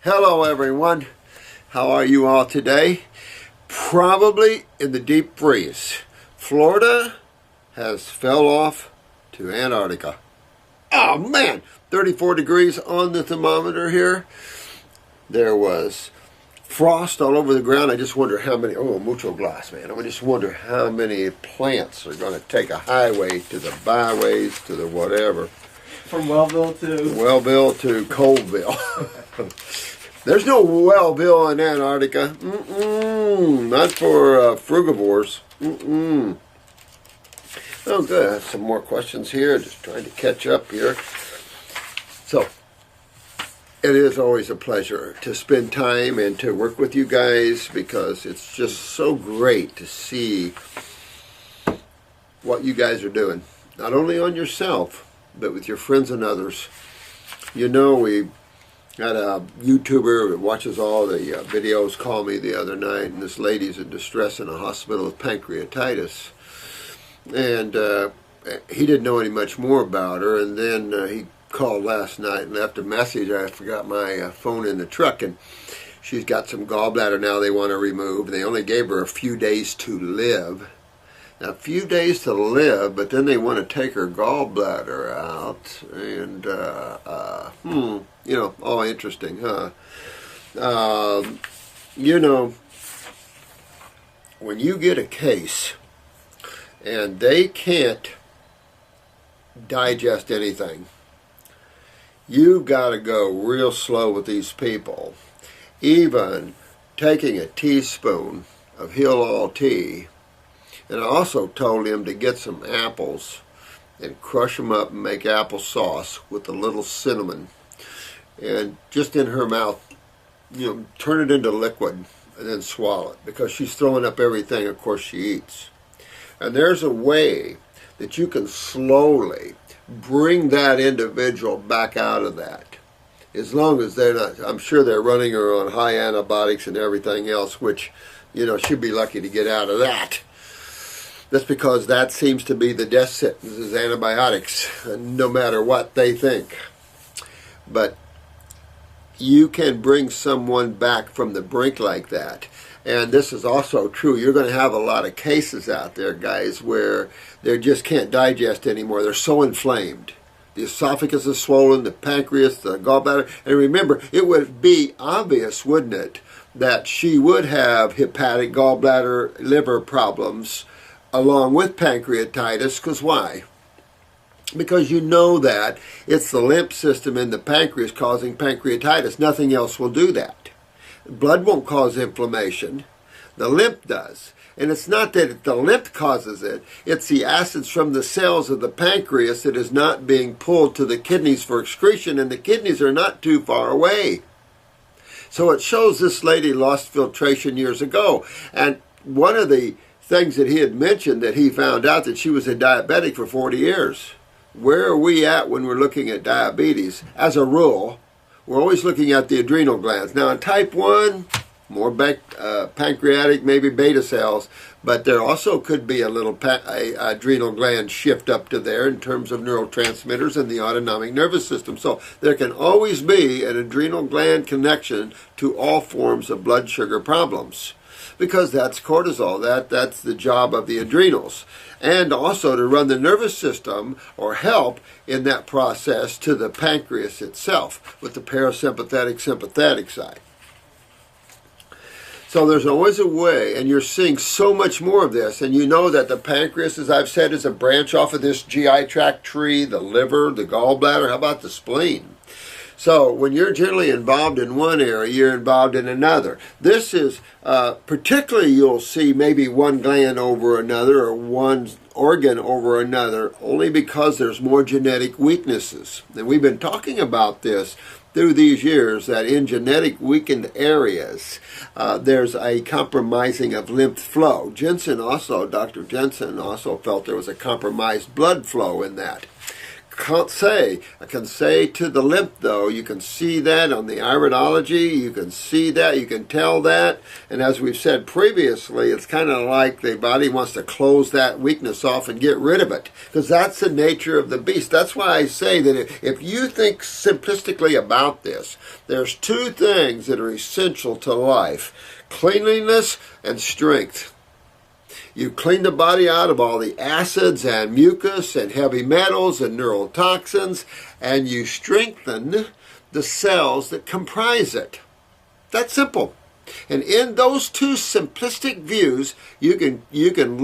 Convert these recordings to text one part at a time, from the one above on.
Hello everyone, how are you all today? Probably in the deep freeze. Florida has fell off to Antarctica. Oh man, 34 degrees on the thermometer here. There was frost all over the ground. I just wonder how many, mucho glass, man. I just wonder how many plants are going to take a highway to the byways to the whatever. From Wellville to Colville. There's no Wellville in Antarctica. Not for frugivores. Oh, good. I have some more questions here. Just trying to catch up here. So, it is always a pleasure to spend time and to work with you guys because it's just so great to see what you guys are doing. Not only on yourself, but with your friends and others. You know, we had a YouTuber that watches all the videos call me the other night, and this lady's in distress in a hospital with pancreatitis. And he didn't know any much more about her, and then he called last night and left a message. I forgot my phone in the truck, and she's got some gallbladder now they want to remove. They only gave her a few days to live. Now, a few days to live, but then they want to take her gallbladder out, and you know, all interesting, huh? You know, when you get a case and they can't digest anything, you've got to go real slow with these people. Even taking a teaspoon of Heal-All tea, and I also told him to get some apples and crush them up and make applesauce with a little cinnamon. And just in her mouth, you know, turn it into liquid and then swallow it, because she's throwing up everything, of course, she eats. And there's a way that you can slowly bring that individual back out of that. As long as they're not, I'm sure they're running her on high antibiotics and everything else, which, you know, she'd be lucky to get out of that. That's because that seems to be the death sentence, is antibiotics, no matter what they think. But you can bring someone back from the brink like that. And this is also true. You're going to have a lot of cases out there, guys, where they just can't digest anymore. They're so inflamed. The esophagus is swollen, the pancreas, the gallbladder. And remember, it would be obvious, wouldn't it, that she would have hepatic, gallbladder, liver problems along with pancreatitis. Because why? Because you know that it's the lymph system in the pancreas causing pancreatitis. Nothing else will do that. Blood won't cause inflammation. The lymph does. And it's not that the lymph causes it. It's the acids from the cells of the pancreas that is not being pulled to the kidneys for excretion, and the kidneys are not too far away. So it shows this lady lost filtration years ago. And one of the things that he had mentioned, that he found out that she was a diabetic for 40 years. Where are we at when we're looking at diabetes? As a rule, we're always looking at the adrenal glands. Now in type 1, more pancreatic, maybe beta cells, but there also could be a little adrenal gland shift up to there in terms of neurotransmitters and the autonomic nervous system. So there can always be an adrenal gland connection to all forms of blood sugar problems, because that's cortisol. That's the job of the adrenals. And also to run the nervous system or help in that process to the pancreas itself with the parasympathetic, sympathetic side. So there's always a way, and you're seeing so much more of this. And you know that the pancreas, as I've said, is a branch off of this GI tract tree, the liver, the gallbladder. How about the spleen? So when you're generally involved in one area, you're involved in another. This is particularly, you'll see maybe one gland over another or one organ over another, only because there's more genetic weaknesses. And we've been talking about this through these years, that in genetic weakened areas, there's a compromising of lymph flow. Dr. Jensen also felt there was a compromised blood flow in that. can't say. I can say to the lymph though, you can see that on the iridology, you can see that, you can tell that, and as we've said previously, it's kind of like the body wants to close that weakness off and get rid of it, because that's the nature of the beast. That's why I say that if you think simplistically about this, there's two things that are essential to life: cleanliness and strength. You clean the body out of all the acids and mucus and heavy metals and neurotoxins, and you strengthen the cells that comprise it. That's simple. And in those two simplistic views, you can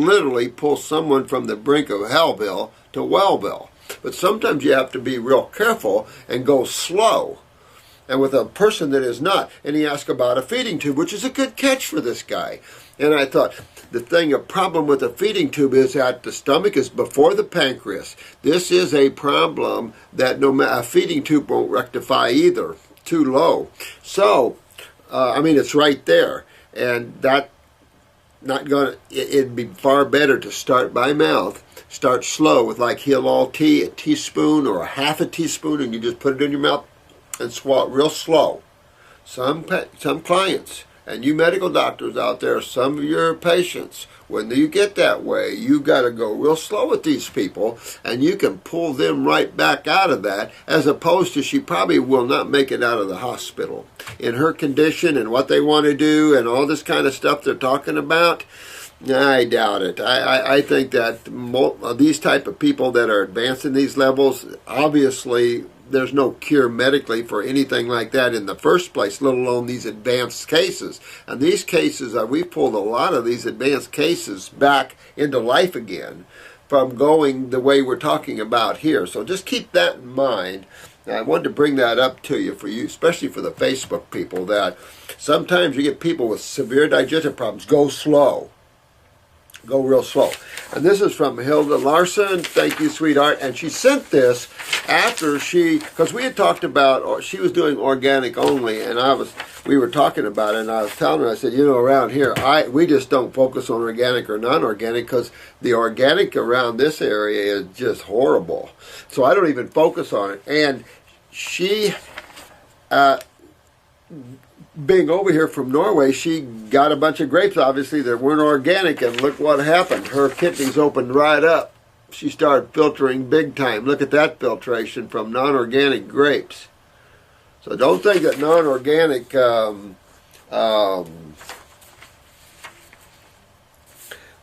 literally pull someone from the brink of Hellville to Wellville. But sometimes you have to be real careful and go slow. And with a person that is not, and he asked about a feeding tube, which is a good catch for this guy. And I thought, a problem with a feeding tube is that the stomach is before the pancreas. This is a problem that a feeding tube won't rectify either. Too low. So, it's right there. And that, it'd be far better to start by mouth. Start slow with like Heal-All tea, a teaspoon or a half a teaspoon, and you just put it in your mouth and swallow it real slow. Some clients, and you medical doctors out there, some of your patients, when you get that way, you got to go real slow with these people, and you can pull them right back out of that, as opposed to she probably will not make it out of the hospital. In her condition and what they want to do and all this kind of stuff they're talking about, I doubt it. I think that these type of people that are advancing these levels, obviously there's no cure medically for anything like that in the first place, let alone these advanced cases. And these cases, we've pulled a lot of these advanced cases back into life again from going the way we're talking about here. So just keep that in mind. I wanted to bring that up to you, especially for the Facebook people, that sometimes you get people with severe digestive problems. Go slow. Go real slow. And this is from Hilda Larson. Thank you, sweetheart. And she sent this after because we had talked about, she was doing organic only, and we were talking about it, and I was telling her, I said, around here, we just don't focus on organic or non-organic, because the organic around this area is just horrible. So I don't even focus on it. And she, being over here from Norway, she got a bunch of grapes, obviously, that weren't organic, and look what happened. Her kidneys opened right up. She started filtering big time. Look at that filtration from non-organic grapes. So don't think that non-organic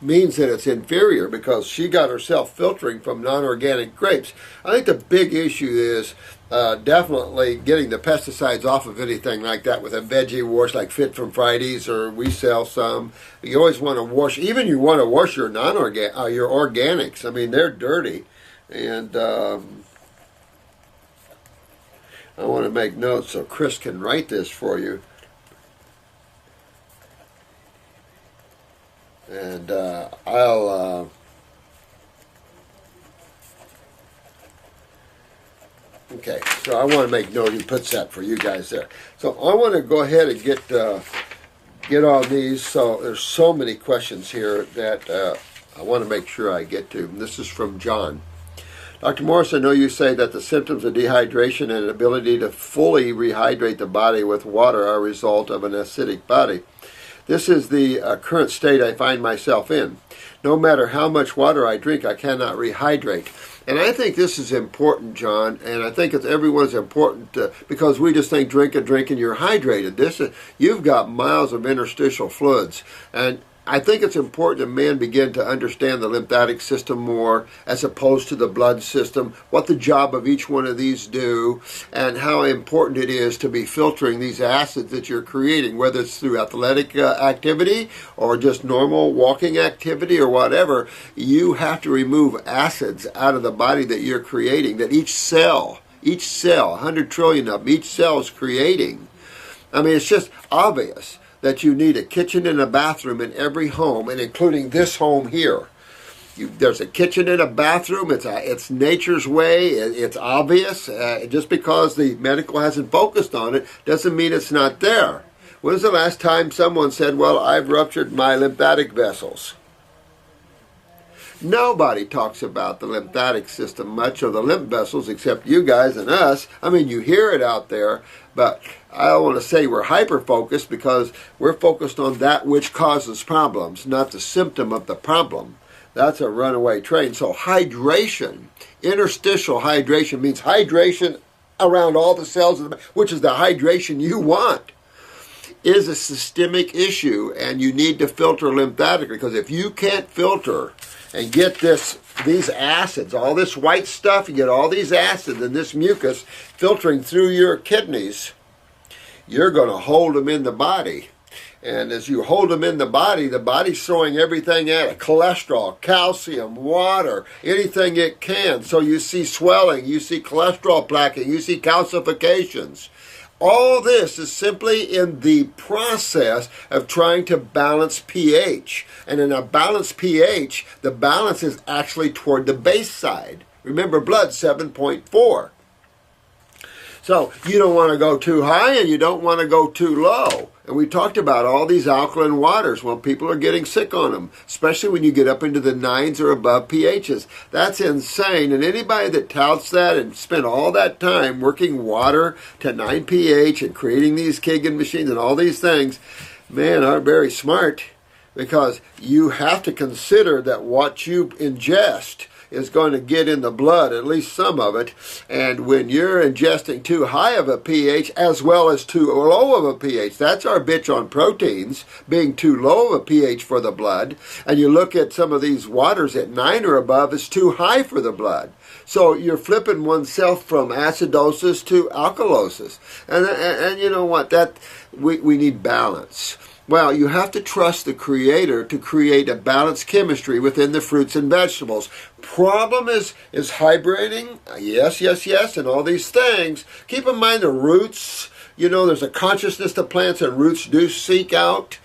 means that it's inferior, because she got herself filtering from non-organic grapes. I think the big issue is definitely getting the pesticides off of anything like that with a veggie wash like Fit from Fridays, or we sell some. You always want to wash, even you want to wash your your organics. I mean, they're dirty. And I want to make notes so Chris can write this for you. And I'll okay, so I want to make note. He puts that for you guys there. So I want to go ahead and get on these. So there's so many questions here that I want to make sure I get to. And this is from John. Dr. Morris, I know you say that the symptoms of dehydration and inability to fully rehydrate the body with water are a result of an acidic body. This is the current state I find myself in. No matter how much water I drink, I cannot rehydrate. And I think this is important, John, and I think everyone's important because we just think drink and you're hydrated. You've got miles of interstitial fluids, and I think it's important that men begin to understand the lymphatic system more as opposed to the blood system, what the job of each one of these do, and how important it is to be filtering these acids that you're creating, whether it's through athletic activity or just normal walking activity or whatever. You have to remove acids out of the body that you're creating, that each cell, 100 trillion of them, each cell is creating. I mean, it's just obvious that you need a kitchen and a bathroom in every home, and including this home here. There's a kitchen and a bathroom. It's nature's way. It's obvious. Just because the medical hasn't focused on it doesn't mean it's not there. When was the last time someone said, well, I've ruptured my lymphatic vessels? Nobody talks about the lymphatic system much, or the lymph vessels, except you guys and us. I mean, you hear it out there, but I don't want to say we're hyper-focused, because we're focused on that which causes problems, not the symptom of the problem. That's a runaway train. So hydration, interstitial hydration, means hydration around all the cells, which is the hydration you want, is a systemic issue, and you need to filter lymphatically, because if you can't filter and get these acids, all this white stuff, you get all these acids and this mucus filtering through your kidneys, you're going to hold them in the body. And as you hold them in the body's throwing everything at it: cholesterol, calcium, water, anything it can. So you see swelling, you see cholesterol plaquing, you see calcifications. All this is simply in the process of trying to balance pH. And in a balanced pH, the balance is actually toward the base side. Remember, blood 7.4. So you don't want to go too high and you don't want to go too low. And we talked about all these alkaline waters. Well, people are getting sick on them, especially when you get up into the 9s or above pHs. That's insane. And anybody that touts that and spent all that time working water to 9 pH and creating these Kagan machines and all these things, man, are very smart, because you have to consider that what you ingest is going to get in the blood, at least some of it. And when you're ingesting too high of a pH as well as too low of a pH, that's our bitch on proteins, being too low of a pH for the blood. And you look at some of these waters at 9 or above, it's too high for the blood. So you're flipping oneself from acidosis to alkalosis. And you know what? We need balance. Well, you have to trust the Creator to create a balanced chemistry within the fruits and vegetables. Problem is hybriding, yes, and all these things. Keep in mind the roots. You know, there's a consciousness to plants, and roots do seek out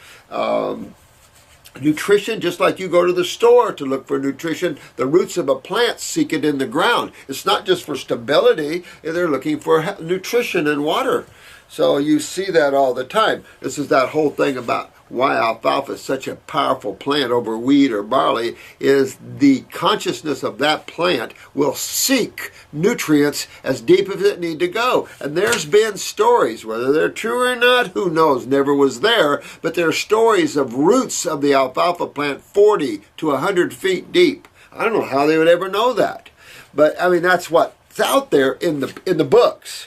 nutrition, just like you go to the store to look for nutrition. The roots of a plant seek it in the ground. It's not just for stability. They're looking for nutrition and water. So you see that all the time. This is that whole thing about why alfalfa is such a powerful plant over wheat or barley, is the consciousness of that plant will seek nutrients as deep as it need to go. And there's been stories, whether they're true or not, who knows, never was there, but there are stories of roots of the alfalfa plant 40 to 100 feet deep. I don't know how they would ever know that. But, I mean, that's what's out there in the books.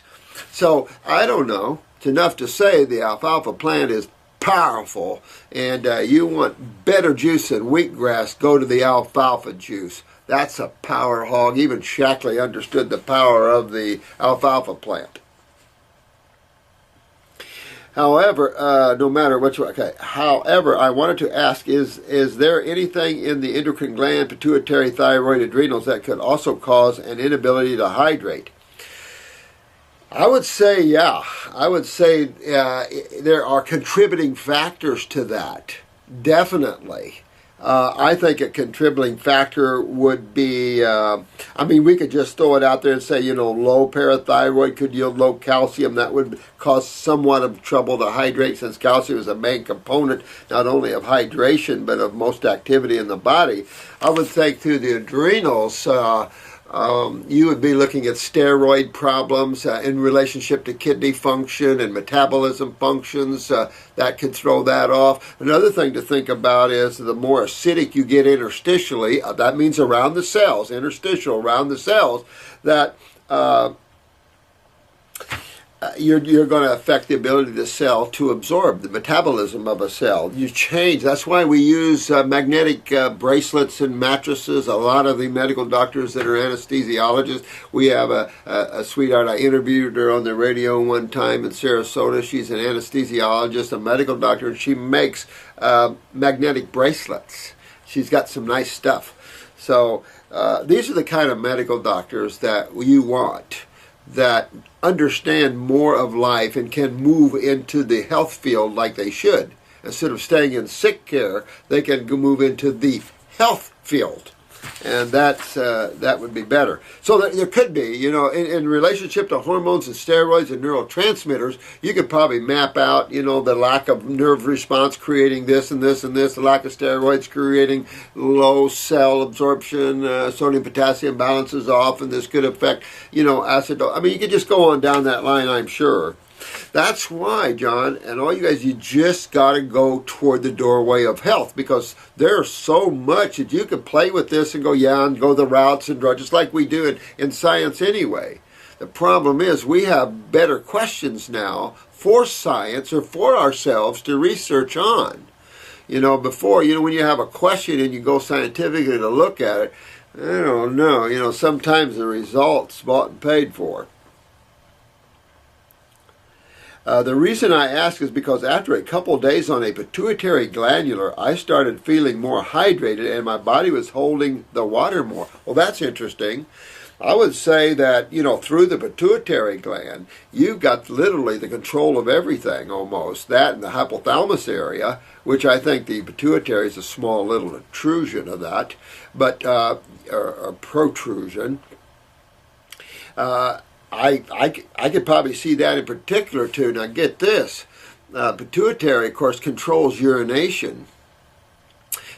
So, I don't know. It's enough to say the alfalfa plant is powerful, and you want better juice than wheatgrass, go to the alfalfa juice. That's a power hog. Even Shackley understood the power of the alfalfa plant. However, no matter which one, okay. However, I wanted to ask, is there anything in the endocrine gland, pituitary, thyroid, adrenals that could also cause an inability to hydrate? I would say, yeah. I would say there are contributing factors to that, definitely. I think a contributing factor would be, I mean, we could just throw it out there and say, you know, low parathyroid could yield low calcium. That would cause somewhat of trouble to hydrate, since calcium is a main component not only of hydration but of most activity in the body. I would think through the adrenals, you would be looking at steroid problems in relationship to kidney function and metabolism functions. That could throw that off. Another thing to think about is the more acidic you get interstitially, that means around the cells, interstitial around the cells, that you're going to affect the ability of the cell to absorb the metabolism of a cell. You change. That's why we use magnetic bracelets and mattresses. A lot of the medical doctors that are anesthesiologists, we have a sweetheart. I interviewed her on the radio one time in Sarasota. She's an anesthesiologist, a medical doctor, and she makes magnetic bracelets. She's got some nice stuff. So these are the kind of medical doctors that you want, that understand more of life and can move into the health field like they should. Instead of staying in sick care, they can move into the health field. And that would be better. So there could be, you know, in relationship to hormones and steroids and neurotransmitters, you could probably map out, you know, the lack of nerve response creating this and this and this, the lack of steroids creating low cell absorption, sodium potassium balance is off, and this could affect, you know, acid. I mean, you could just go on down that line, I'm sure. That's why, John, and all you guys, you just got to go toward the doorway of health, because there's so much that you can play with this and go, yeah, and go the routes and draw, just like we do in science anyway. The problem is we have better questions now for science or for ourselves to research on. You know, before, you know, when you have a question and you go scientifically to look at it, I don't know, you know, sometimes the results bought and paid for. The reason I ask is because after a couple days on a pituitary glandular, I started feeling more hydrated and my body was holding the water more. Well, that's interesting. I would say that, you know, through the pituitary gland, you've got literally the control of everything almost. That and the hypothalamus area, which I think the pituitary is a small little intrusion of that, but or protrusion. I could probably see that in particular too. Now get this, pituitary of course controls urination.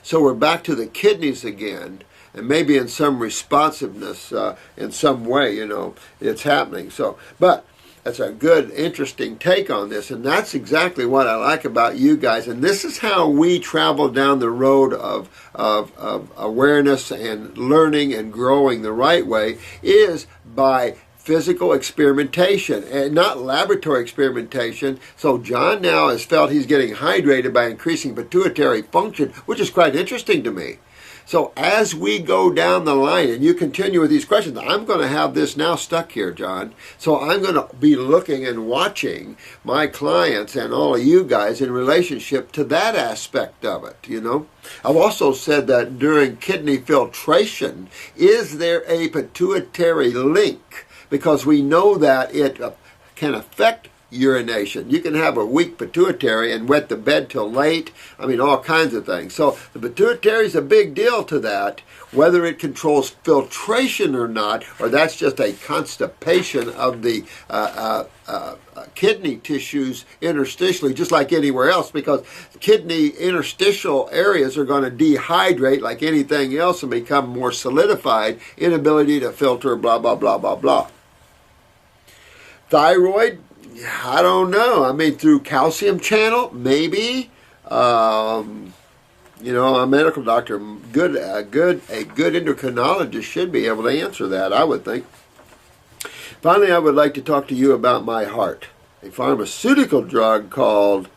So we're back to the kidneys again, and maybe in some responsiveness in some way, you know, it's happening. So, but that's a good, interesting take on this, and that's exactly what I like about you guys. And this is how we travel down the road of awareness and learning and growing the right way, is by physical experimentation and not laboratory experimentation. So John now has felt he's getting hydrated by increasing pituitary function, which is quite interesting to me. So as we go down the line and you continue with these questions, I'm going to have this now stuck here, John. So I'm going to be looking and watching my clients and all of you guys in relationship to that aspect of it, you know. I've also said that during kidney filtration, is there a pituitary link? Because we know that it can affect urination. You can have a weak pituitary and wet the bed till late. I mean, all kinds of things. So the pituitary is a big deal to that, whether it controls filtration or not, or that's just a constipation of the kidney tissues interstitially, just like anywhere else, because kidney interstitial areas are going to dehydrate like anything else and become more solidified, inability to filter, blah, blah, blah, blah, blah. Thyroid, I don't know. I mean, through calcium channel, maybe. You know, a medical doctor, a good endocrinologist should be able to answer that, I would think. Finally, I would like to talk to you about my heart. A pharmaceutical drug called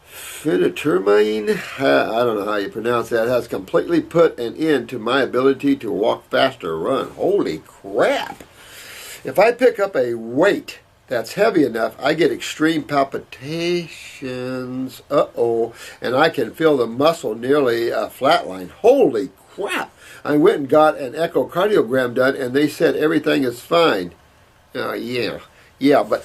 phentermine, I don't know how you pronounce that, has completely put an end to my ability to walk faster or run. Holy crap! If I pick up a weight that's heavy enough, I get extreme palpitations, and I can feel the muscle nearly flatline. Holy crap! I went and got an echocardiogram done, and they said everything is fine. Yeah, but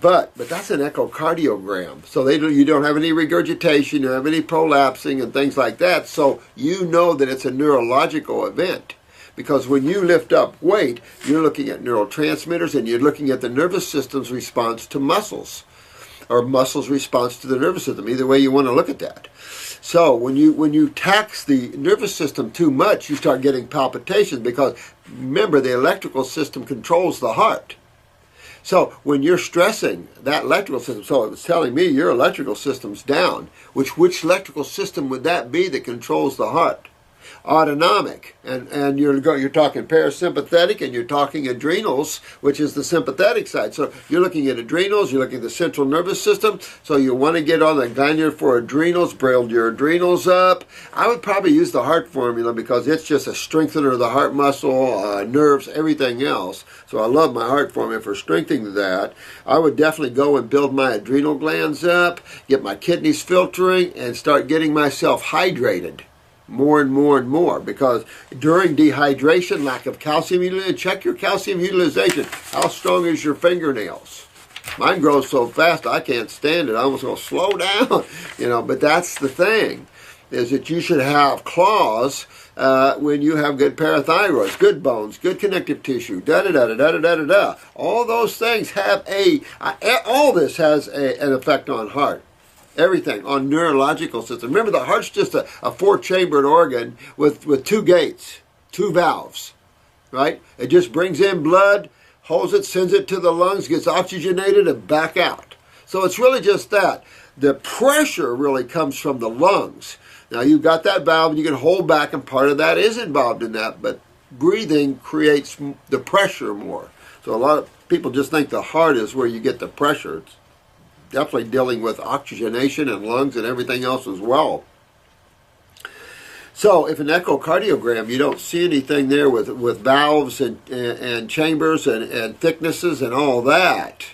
but that's an echocardiogram, so you don't have any regurgitation, you don't have any prolapsing and things like that, so you know that it's a neurological event. Because when you lift up weight, you're looking at neurotransmitters and you're looking at the nervous system's response to muscles, or muscles' response to the nervous system. Either way you want to look at that. So when you tax the nervous system too much, you start getting palpitations, because remember, the electrical system controls the heart. So when you're stressing that electrical system, so it's telling me your electrical system's down. Which electrical system would that be that controls the heart? Autonomic, and you're talking parasympathetic, and you're talking adrenals, which is the sympathetic side. So you're looking at adrenals, you're looking at the central nervous system, so you want to get on the glandular for adrenals, build your adrenals up. I would probably use the heart formula, because it's just a strengthener of the heart muscle, nerves, everything else. So I love my heart formula for strengthening that. I would definitely go and build my adrenal glands up, get my kidneys filtering, and start getting myself hydrated more and more and more, because during dehydration, lack of calcium utilization, check your calcium utilization. How strong is your fingernails? Mine grows so fast I can't stand it. I almost go slow down, you know, but that's the thing. is that you should have claws when you have good parathyroids, good bones, good connective tissue, da-da-da-da-da-da-da-da. All those things have all this has an effect on heart. Everything, on neurological system. Remember, the heart's just a four-chambered organ with two gates, two valves, right? It just brings in blood, holds it, sends it to the lungs, gets oxygenated, and back out. So it's really just that. The pressure really comes from the lungs. Now, you've got that valve, and you can hold back, and part of that is involved in that, but breathing creates the pressure more. So a lot of people just think the heart is where you get the pressure. It's definitely dealing with oxygenation and lungs and everything else as well. So if an echocardiogram, you don't see anything there with valves and chambers and thicknesses and all that,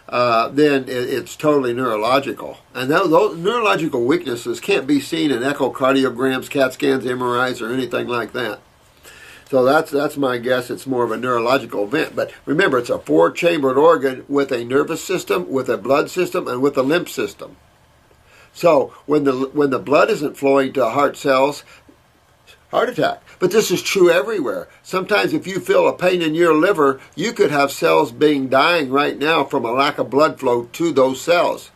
then it's totally neurological. And those neurological weaknesses can't be seen in echocardiograms, CAT scans, MRIs, or anything like that. So that's my guess. It's more of a neurological event. But remember, it's a four-chambered organ with a nervous system, with a blood system, and with a lymph system. So when the blood isn't flowing to heart cells, heart attack. But this is true everywhere. Sometimes if you feel a pain in your liver, you could have cells dying right now from a lack of blood flow to those cells.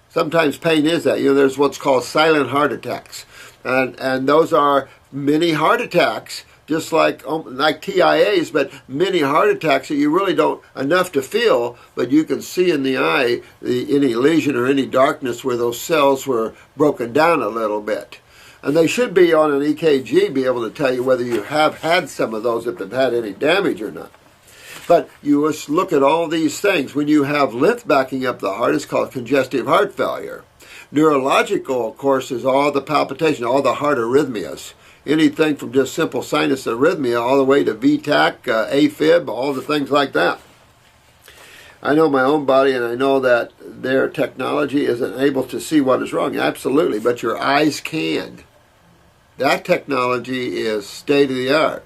Sometimes pain is that. There's what's called silent heart attacks. And those are many heart attacks, just like TIAs, but many heart attacks that you really don't enough to feel, but you can see in the eye any lesion or any darkness where those cells were broken down a little bit. And they should be on an EKG, be able to tell you whether you have had some of those, if they've had any damage or not. But you must look at all these things. When you have lymph backing up the heart, it's called congestive heart failure. Neurological, of course, is all the palpitation, all the heart arrhythmias. Anything from just simple sinus arrhythmia all the way to VTAC, AFib, all the things like that. I know my own body, and I know that their technology isn't able to see what is wrong. Absolutely, but your eyes can. That technology is state of the art.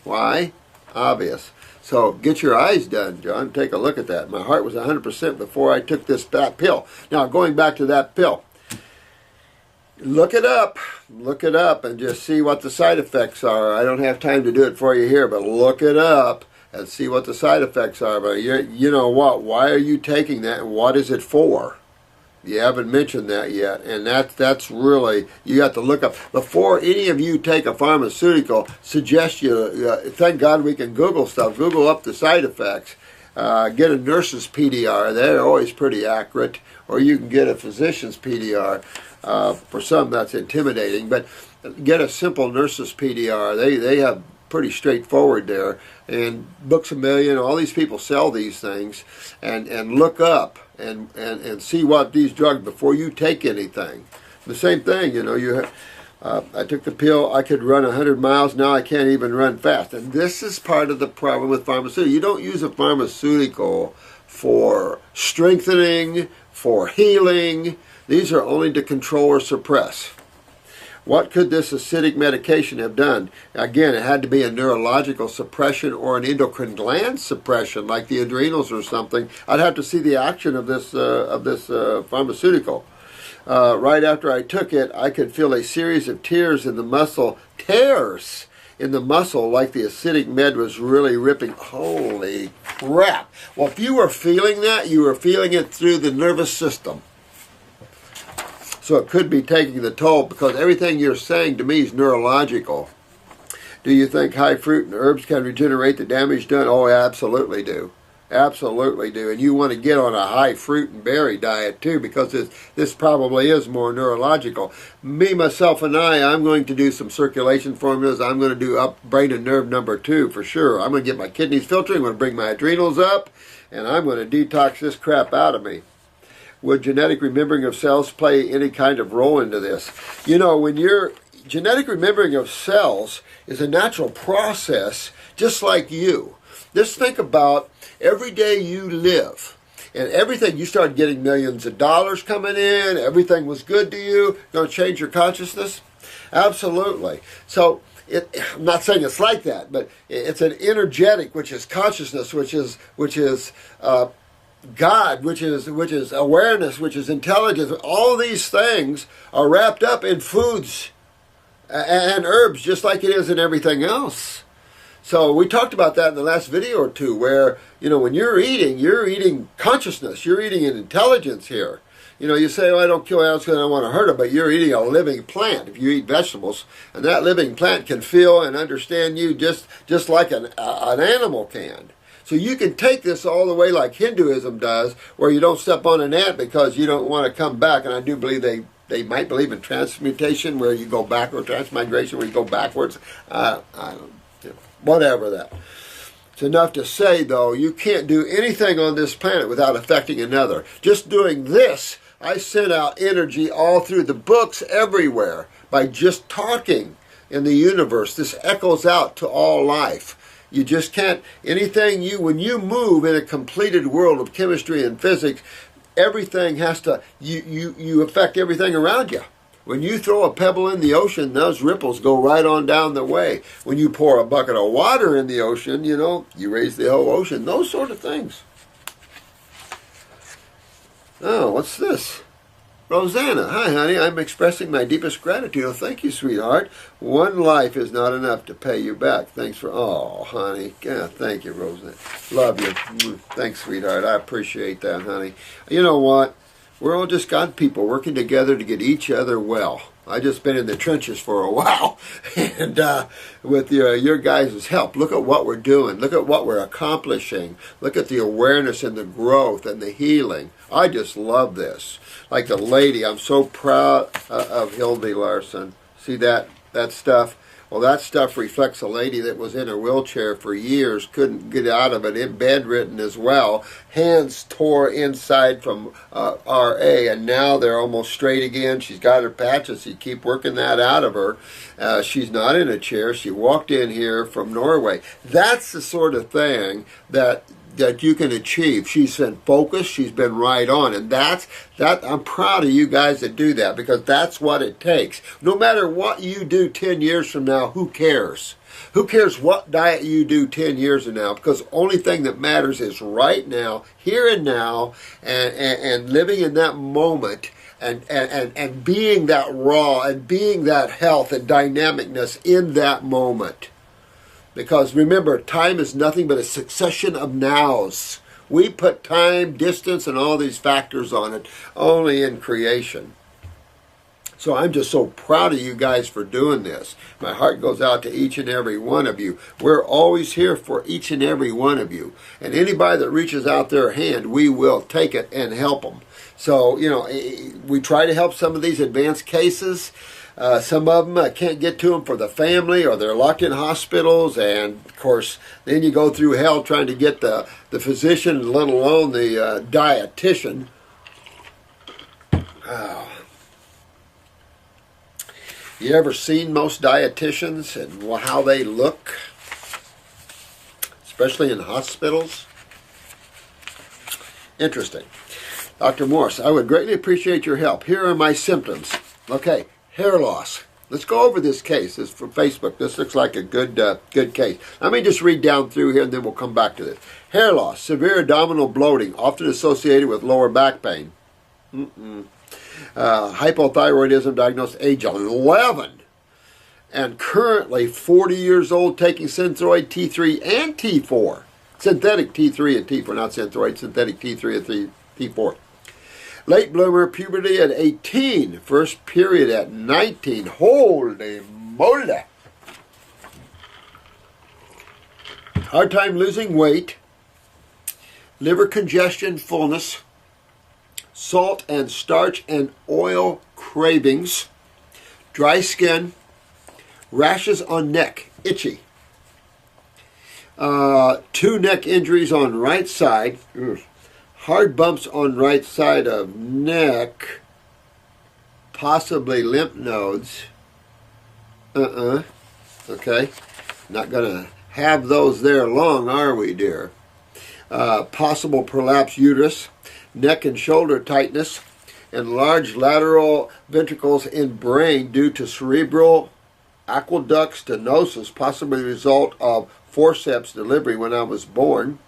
Why? Obvious. So get your eyes done, John. Take a look at that. My heart was 100% before I took that pill. Now, going back to that pill. Look it up, and just see what the side effects are. I don't have time to do it for you here, but look it up and see what the side effects are. But you know what? Why are you taking that, and what is it for? You haven't mentioned that yet, and that's really, you got to look up. Before any of you take a pharmaceutical, suggest you, thank God we can Google stuff. Google up the side effects. Get a nurse's PDR. They're always pretty accurate. Or you can get a physician's PDR. For some, that's intimidating, but get a simple nurse's PDR. They have pretty straightforward there. And Books A Million, all these people sell these things, and look up and see what these drugs before you take anything. The same thing, I took the pill. I could run 100 miles. Now I can't even run fast. And this is part of the problem with pharmaceuticals. You don't use a pharmaceutical for strengthening, for healing. These are only to control or suppress. What could this acidic medication have done? Again, it had to be a neurological suppression or an endocrine gland suppression, like the adrenals or something. I'd have to see the action of this pharmaceutical. Right after I took it, I could feel a series of tears in the muscle, tears in the muscle, like the acidic med was really ripping. Holy crap. Well, if you were feeling that, you were feeling it through the nervous system. So it could be taking the toll, because everything you're saying to me is neurological. Do you think high fruit and herbs can regenerate the damage done? Oh, absolutely do. Absolutely do. And you want to get on a high fruit and berry diet too, because this probably is more neurological. Me, myself, and I'm going to do some circulation formulas. I'm going to do up brain and nerve number 2 for sure. I'm going to get my kidneys filtering. I'm going to bring my adrenals up, and I'm going to detox this crap out of me. Would genetic remembering of cells play any kind of role into this? When you're genetic remembering of cells is a natural process, just like you. Just think about every day you live, and everything, you start getting millions of dollars coming in, everything was good to you, going to change your consciousness? Absolutely. So I'm not saying it's like that, but it's an energetic, which is consciousness, which is God, which is awareness, which is intelligence. All these things are wrapped up in foods and herbs, just like it is in everything else. So we talked about that in the last video or two, where, when you're eating consciousness, you're eating an intelligence here. You say, I don't kill animals because I don't want to hurt them, but you're eating a living plant if you eat vegetables, and that living plant can feel and understand you just like an animal can. So you can take this all the way like Hinduism does, where you don't step on an ant because you don't want to come back. And I do believe they might believe in transmutation, where you go backward, transmigration, where you go backwards. Whatever that. It's enough to say, though, you can't do anything on this planet without affecting another. Just doing this, I sent out energy all through the books everywhere by just talking in the universe. This echoes out to all life. You just can't, when you move in a completed world of chemistry and physics, everything has to, you affect everything around you. When you throw a pebble in the ocean, those ripples go right on down the way. When you pour a bucket of water in the ocean, you raise the whole ocean, those sort of things. Oh, what's this? Rosanna, hi honey, I'm expressing my deepest gratitude. Oh, thank you, sweetheart. One life is not enough to pay you back. Thanks for, honey. Yeah, thank you, Rosanna. Love you. Thanks, sweetheart. I appreciate that, honey. You know what? We're all just God people working together to get each other well. I've just been in the trenches for a while, and with your guys' help, look at what we're doing. Look at what we're accomplishing. Look at the awareness and the growth and the healing. I just love this. Like the lady, I'm so proud of Hildy Larson. See that stuff? Well, that stuff reflects a lady that was in a wheelchair for years, couldn't get out of it, bedridden as well. Hands tore inside from RA, and now they're almost straight again. She's got her patches. You keep working that out of her. She's not in a chair. She walked in here from Norway. That's the sort of thing that you can achieve. She's been focused, she's been right on, and that I'm proud of you guys that do that, because that's what it takes. No matter what you do 10 years from now, who cares? Who cares what diet you do 10 years from now? Because the only thing that matters is right now, here and now, and living in that moment, and being that raw, and being that health and dynamicness in that moment. Because remember, time is nothing but a succession of nows. We put time, distance, and all these factors on it only in creation. So I'm just so proud of you guys for doing this. My heart goes out to each and every one of you. We're always here for each and every one of you. And anybody that reaches out their hand, we will take it and help them. So, we try to help some of these advanced cases. Some of them, I can't get to them for the family, or they're locked in hospitals, and of course then you go through hell trying to get the physician, let alone the dietitian. You ever seen most dietitians and how they look, especially in hospitals? Interesting. Dr. Morse, I would greatly appreciate your help. Here are my symptoms. Okay. Hair loss. Let's go over this case. This is from Facebook. This looks like a good case. Let me just read down through here, and then we'll come back to this. Hair loss, severe abdominal bloating, often associated with lower back pain. Hypothyroidism, diagnosed age 11. And currently 40 years old, taking Synthroid T3 and T4. Synthetic T3 and T4, not Synthroid, synthetic T3 and T4. Late bloomer, puberty at 18. First period at 19. Holy moly. Hard time losing weight. Liver congestion, fullness. Salt and starch and oil cravings. Dry skin. Rashes on neck. Itchy. 2 neck injuries on right side. Hard bumps on right side of neck, possibly lymph nodes. Okay, not going to have those there long, are we, dear? Possible prolapsed uterus, neck and shoulder tightness, enlarged lateral ventricles in brain due to cerebral aqueduct stenosis, possibly the result of forceps delivery when I was born.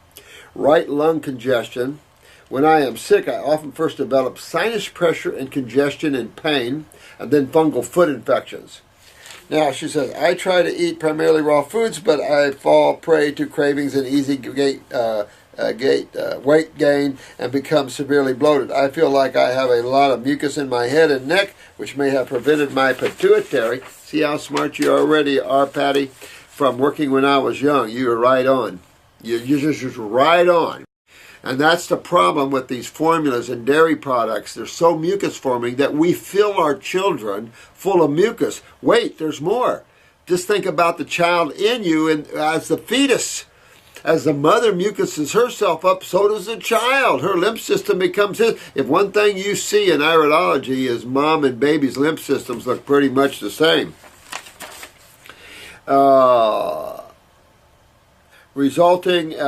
Right lung congestion. When I am sick, I often first develop sinus pressure and congestion and pain, and then fungal foot infections. Now, she says, I try to eat primarily raw foods, but I fall prey to cravings and easy weight gain and become severely bloated. I feel like I have a lot of mucus in my head and neck, which may have prevented my pituitary. See how smart you already are, Patty? From working when I was young. You were right on. You're just right on. And that's the problem with these formulas and dairy products. They're so mucus forming that we fill our children full of mucus. Wait, there's more. Just think about the child in you and as the fetus. As the mother mucuses herself up, so does the child. Her lymph system becomes his. If one thing you see in iridology is mom and baby's lymph systems look pretty much the same. Resulting in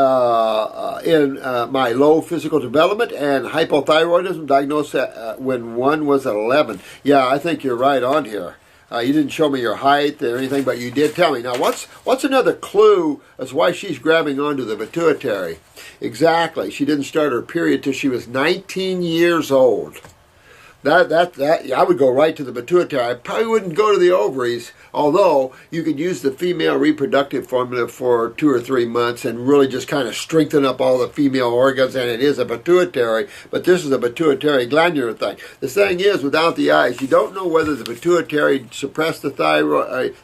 my low physical development and hypothyroidism, diagnosed when one was at 11. Yeah, I think you're right on here. You didn't show me your height or anything, but you did tell me. Now, what's another clue as why she's grabbing onto the pituitary? Exactly. She didn't start her period till she was 19 years old. I would go right to the pituitary. I probably wouldn't go to the ovaries, although you could use the female reproductive formula for 2 or 3 months and really just kind of strengthen up all the female organs, and it is a pituitary, but this is a pituitary glandular thing. The thing is, without the eyes, you don't know whether the pituitary suppressed the thyroid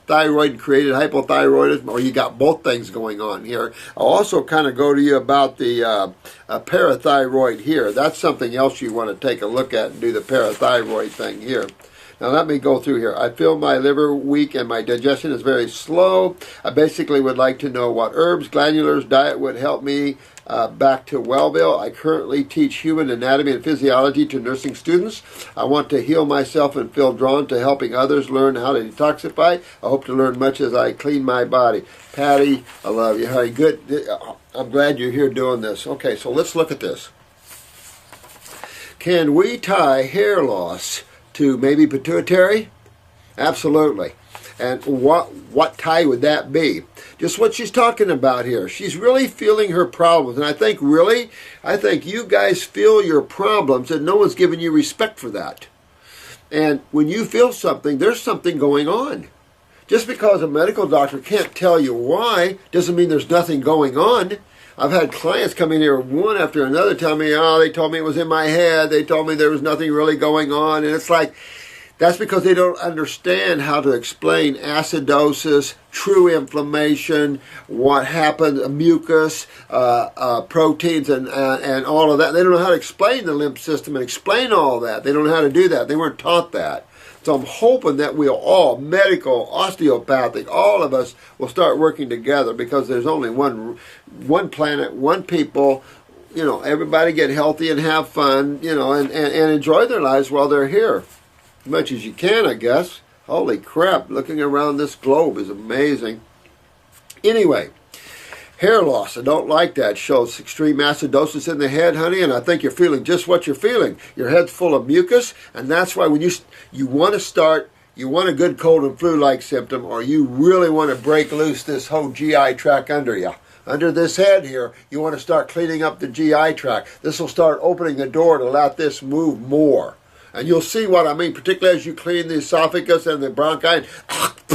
and created hypothyroidism, or you got both things going on here. I'll also kind of go to you about the parathyroid here. That's something else you want to take a look at and do the parathyroid thing here. Now let me go through here. I feel my liver weak and my digestion is very slow. I basically would like to know what herbs, glandulars, diet would help me back to Wellville. I currently teach human anatomy and physiology to nursing students. I want to heal myself and feel drawn to helping others learn how to detoxify. I hope to learn much as I clean my body. Patty, I love you, honey. Good. I'm glad you're here doing this. Okay, so let's look at this. Can we tie hair loss to maybe pituitary? Absolutely. And what tie would that be? Just what she's talking about here. She's really feeling her problems. And I think you guys feel your problems and no one's giving you respect for that. And when you feel something, there's something going on. Just because a medical doctor can't tell you why doesn't mean there's nothing going on. I've had clients come in here one after another tell me, oh, they told me it was in my head. They told me there was nothing really going on. And it's like, that's because they don't understand how to explain acidosis, true inflammation, what happens, mucus, proteins, and all of that. They don't know how to explain the lymph system and explain all that. They don't know how to do that. They weren't taught that. So I'm hoping that we'll all, medical, osteopathic, all of us will start working together, because there's only one planet, one people. You know, everybody get healthy and have fun, you know, and enjoy their lives while they're here. As much as you can, I guess. Holy crap, looking around this globe is amazing. Anyway, hair loss, I don't like that. Shows extreme acidosis in the head, honey, and I think you're feeling just what you're feeling. Your head's full of mucus, and that's why when you want to start, you want a good cold and flu-like symptom, or you really want to break loose this whole GI tract under you. Under this head here, you want to start cleaning up the GI tract. This will start opening the door to let this move more. And you'll see what I mean, particularly as you clean the esophagus and the bronchi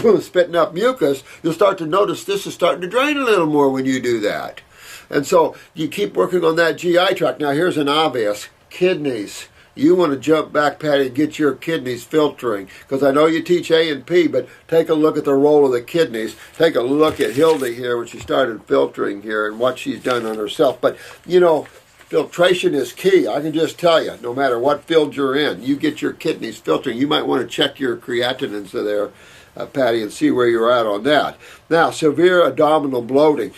and spitting up mucus, you'll start to notice this is starting to drain a little more when you do that. And so you keep working on that GI tract. Now here's an obvious, kidneys. You want to jump back, Patty, and get your kidneys filtering. Because I know you teach A and P, but take a look at the role of the kidneys. Take a look at Hildy here when she started filtering here and what she's done on herself. But, you know, filtration is key. I can just tell you, no matter what field you're in, you get your kidneys filtering. You might want to check your creatinines there, Patty, and see where you're at on that. Now, severe abdominal bloating.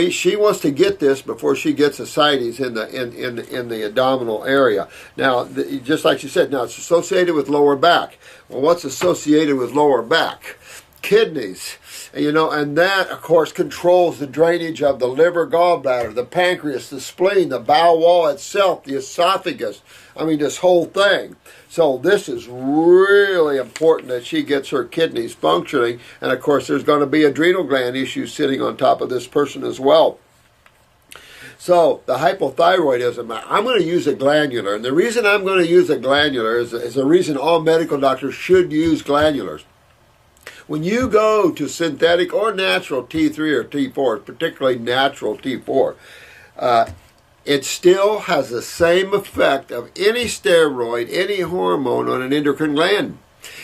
She wants to get this before she gets ascites in the abdominal area. Now, just like she said, now it's associated with lower back. Well, what's associated with lower back? Kidneys. You know, and that, of course, controls the drainage of the liver, gallbladder, the pancreas, the spleen, the bowel wall itself, the esophagus. I mean, this whole thing. So this is really important that she gets her kidneys functioning. And, of course, there's going to be adrenal gland issues sitting on top of this person as well. So the hypothyroidism, I'm going to use a glandular. And the reason I'm going to use a glandular is the reason all medical doctors should use glandulars. When you go to synthetic or natural T3 or T4, particularly natural T4, it still has the same effect of any steroid, any hormone on an endocrine gland.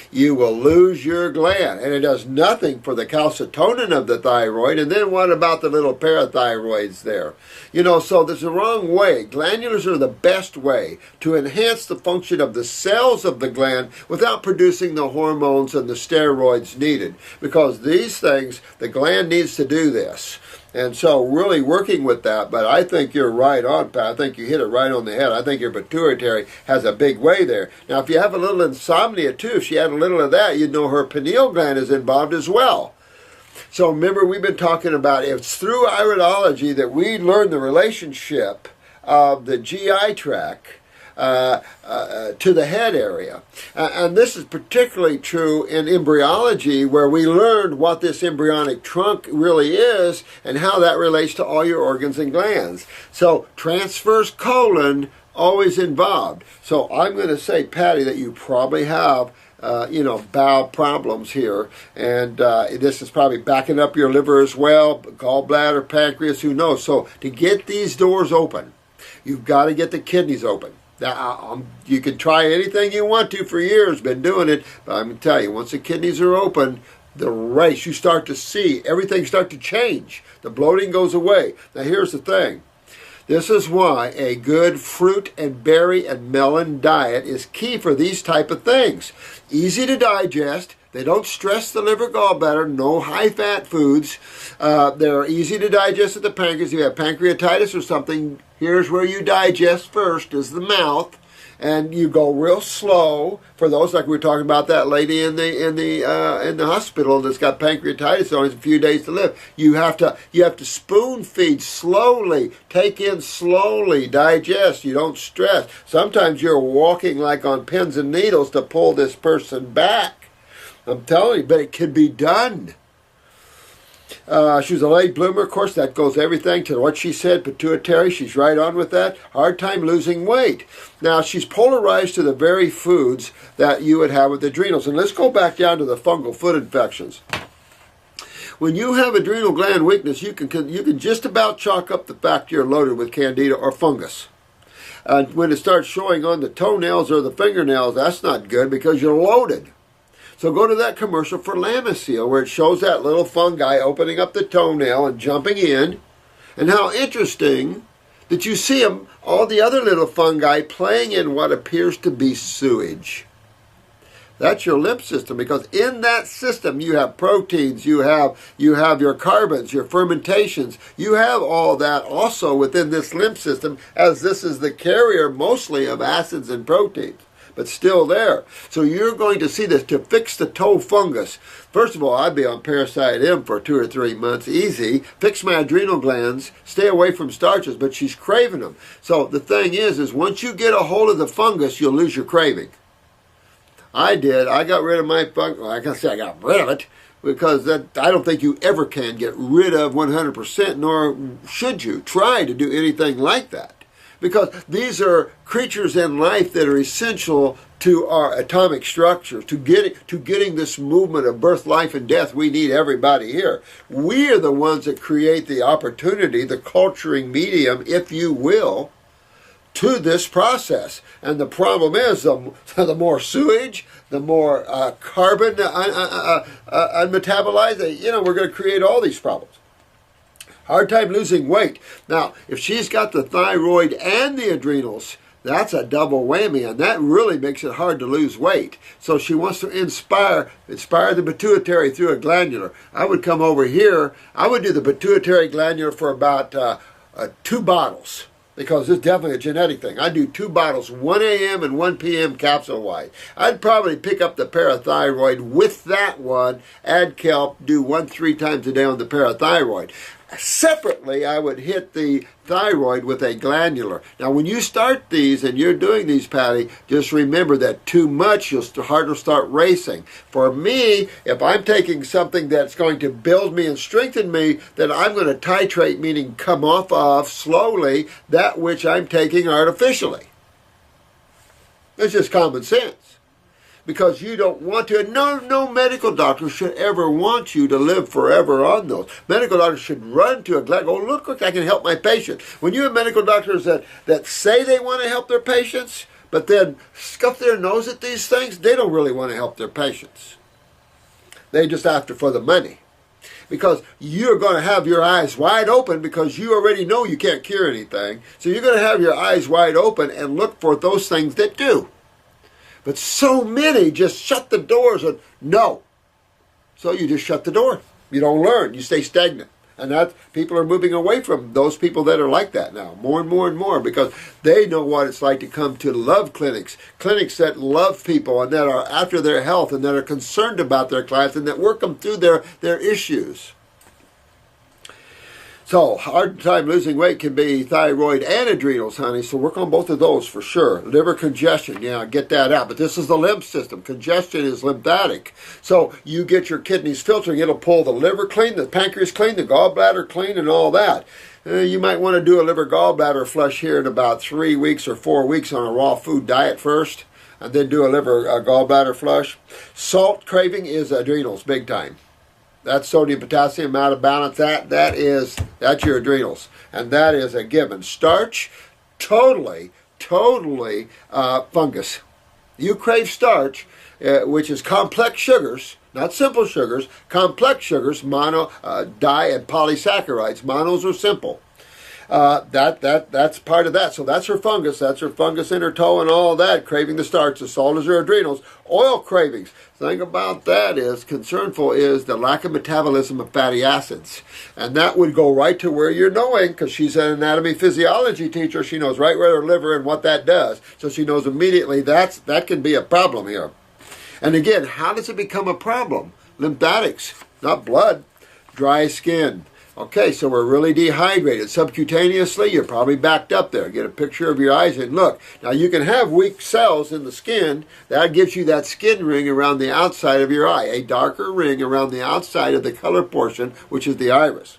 You will lose your gland, and it does nothing for the calcitonin of the thyroid. And then what about the little parathyroids there? You know, so there's a wrong way. Glandulars are the best way to enhance the function of the cells of the gland without producing the hormones and the steroids needed. Because these things, the gland needs to do this. And so really working with that, but I think you're right on, Pat. I think you hit it right on the head. I think your pituitary has a big way there. Now, if you have a little insomnia too, if she had a little of that, you'd know her pineal gland is involved as well. So remember, we've been talking about it's through iridology that we learn the relationship of the GI tract to the head area. And this is particularly true in embryology, where we learned what this embryonic trunk really is and how that relates to all your organs and glands. So transverse colon always involved. So I'm going to say, Patty, that you probably have bowel problems here, and this is probably backing up your liver as well, gallbladder, pancreas, who knows. So to get these doors open, you've got to get the kidneys open. Now, you can try anything you want to for years, been doing it, but I'm going to tell you, once the kidneys are open, the race, you start to see, everything start to change. The bloating goes away. Now, here's the thing. This is why a good fruit and berry and melon diet is key for these type of things. Easy to digest. They don't stress the liver, gallbladder, no high-fat foods. They're easy to digest at the pancreas. If you have pancreatitis or something, here's where you digest first, is the mouth. And you go real slow. For those, like we were talking about that lady in the hospital that's got pancreatitis, only a few days to live. You have to spoon feed slowly, take in slowly, digest. You don't stress. Sometimes you're walking like on pins and needles to pull this person back. I'm telling you, but it can be done. She was a late bloomer. Of course, that goes everything to what she said, pituitary. She's right on with that. Hard time losing weight. Now, she's polarized to the very foods that you would have with adrenals. And let's go back down to the fungal foot infections. When you have adrenal gland weakness, you can just about chalk up the fact you're loaded with candida or fungus. And when it starts showing on the toenails or the fingernails, that's not good because you're loaded. So go to that commercial for Lamisil where it shows that little fungi opening up the toenail and jumping in. And how interesting that you see them, all the other little fungi playing in what appears to be sewage. That's your lymph system, because in that system you have proteins, you have your carbons, your fermentations. You have all that also within this lymph system, as this is the carrier mostly of acids and proteins, but still there. So you're going to see this. To fix the toe fungus, first of all, I'd be on Parasite M for 2 or 3 months, easy. Fix my adrenal glands, stay away from starches, but she's craving them. So the thing is once you get a hold of the fungus, you'll lose your craving. I did. I got rid of my fungus. Well, I can say I got rid of it, because I don't think you ever can get rid of 100%, nor should you try to do anything like that. Because these are creatures in life that are essential to our atomic structure, to getting this movement of birth, life, and death. We need everybody here. We are the ones that create the opportunity, the culturing medium, if you will, to this process. And the problem is, the more sewage, the more carbon unmetabolized, we're going to create all these problems. Hard time losing weight. Now, if she's got the thyroid and the adrenals, that's a double whammy, and that really makes it hard to lose weight. So she wants to inspire the pituitary through a glandular. I would come over here. I would do the pituitary glandular for about 2 bottles. Because it's definitely a genetic thing. I do 2 bottles, 1 a.m. and 1 p.m. capsule-wide. I'd probably pick up the parathyroid with that one, add kelp, do 1-3 times a day on the parathyroid. Separately, I would hit the thyroid with a glandular. Now, when you start these and you're doing these, Patty, just remember that too much, your heart will start racing. For me, if I'm taking something that's going to build me and strengthen me, then I'm going to titrate, meaning come off of slowly that which I'm taking artificially. It's just common sense. Because you don't want to. No medical doctor should ever want you to live forever on those. Medical doctors should run to a gland. Oh, look, I can help my patient. When you have medical doctors that say they want to help their patients, but then scuff their nose at these things, they don't really want to help their patients. They just after for the money. Because you're going to have your eyes wide open because you already know you can't cure anything. So you're going to have your eyes wide open and look for those things that do. But so many just shut the doors and no. So you just shut the door. You don't learn. You stay stagnant. And that people are moving away from those people that are like that now, more and more and more, because they know what it's like to come to love clinics, clinics that love people and that are after their health and that are concerned about their clients and that work them through their issues. So, hard time losing weight can be thyroid and adrenals, honey. So work on both of those for sure. Liver congestion, yeah, get that out. But this is the lymph system. Congestion is lymphatic. So you get your kidneys filtering. It'll pull the liver clean, the pancreas clean, the gallbladder clean, and all that. You might want to do a liver gallbladder flush here in about 3 weeks or 4 weeks on a raw food diet first, and then do a liver gallbladder flush. Salt craving is adrenals, big time. That's sodium, potassium out of balance. That's your adrenals. And that is a given. Starch, totally fungus. You crave starch, which is complex sugars, not simple sugars, complex sugars, mono, di, and polysaccharides. Monos are simple. That's part of that. So that's her fungus. That's her fungus in her toe and all that, craving the starch. The salt is her adrenals. Oil cravings. The thing about that is, concernful is the lack of metabolism of fatty acids. And that would go right to where you're knowing, because she's an anatomy physiology teacher. She knows right where her liver and what that does. So she knows immediately that can be a problem here. And again, how does it become a problem? Lymphatics, not blood. Dry skin. Okay, so we're really dehydrated. Subcutaneously, you're probably backed up there. Get a picture of your eyes and look. Now, you can have weak cells in the skin. That gives you that skin ring around the outside of your eye, a darker ring around the outside of the color portion, which is the iris.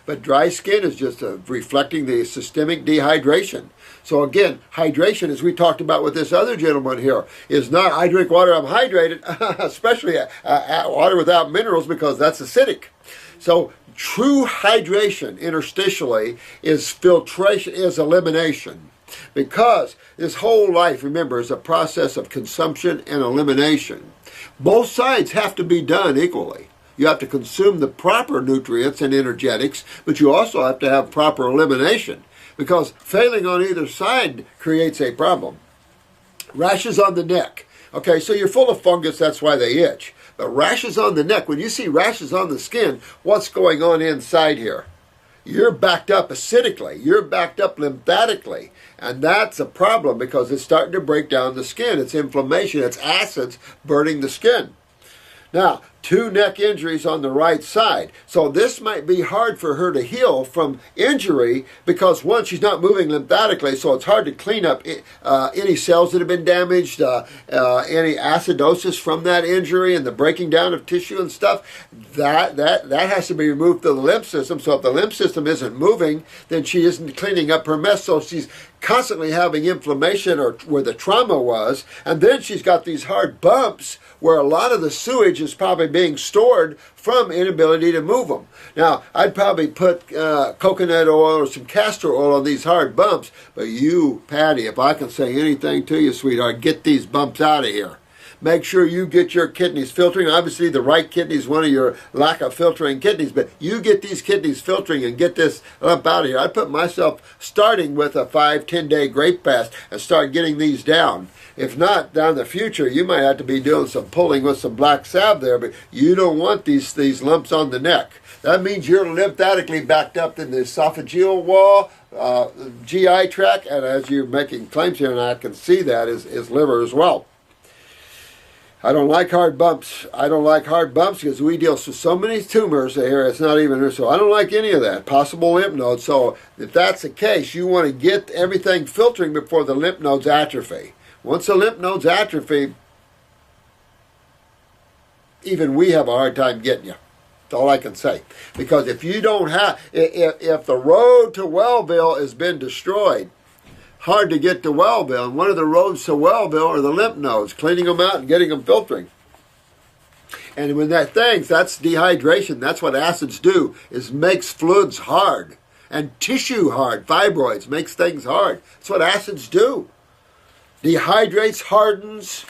But dry skin is just reflecting the systemic dehydration. So again, hydration, as we talked about with this other gentleman here, is not, I drink water, I'm hydrated, especially water without minerals, because that's acidic. So true hydration interstitially is filtration, is elimination. Because this whole life, remember, is a process of consumption and elimination. Both sides have to be done equally. You have to consume the proper nutrients and energetics, but you also have to have proper elimination, because failing on either side creates a problem. Rashes on the neck. Okay, so you're full of fungus, that's why they itch. But rashes on the neck, when you see rashes on the skin, what's going on inside here? You're backed up acidically. You're backed up lymphatically. And that's a problem, because it's starting to break down the skin. It's inflammation. It's acids burning the skin. Now, 2 neck injuries on the right side. So this might be hard for her to heal from injury, because one, she's not moving lymphatically, so it's hard to clean up any cells that have been damaged, any acidosis from that injury and the breaking down of tissue and stuff. That has to be removed through the lymph system. So if the lymph system isn't moving, then she isn't cleaning up her mess. So she's constantly having inflammation, or where the trauma was, and then she's got these hard bumps where a lot of the sewage is probably being stored from inability to move them. Now, I'd probably put coconut oil or some castor oil on these hard bumps, but you, Patty, if I can say anything to you, sweetheart, get these bumps out of here. Make sure you get your kidneys filtering. Obviously, the right kidney is one of your lack of filtering kidneys, but you get these kidneys filtering and get this lump out of here. I put myself starting with a 5-10 day grape fast and start getting these down. If not, down the future, you might have to be doing some pulling with some black salve there, but you don't want these lumps on the neck. That means you're lymphatically backed up in the esophageal wall, GI tract, and as you're making claims here, and I can see that, is liver as well. I don't like hard bumps. I don't like hard bumps because we deal with so many tumors here. It's not even so. I don't like any of that. Possible lymph nodes. So if that's the case, you want to get everything filtering before the lymph nodes atrophy. Once the lymph nodes atrophy, even we have a hard time getting you. That's all I can say. Because if you don't have, if the road to Wellville has been destroyed, hard to get to Wellville, and one of the roads to Wellville are the lymph nodes, cleaning them out and getting them filtering. And when that's dehydration. That's what acids do, is makes fluids hard and tissue hard. Fibroids makes things hard. That's what acids do. Dehydrates, hardens,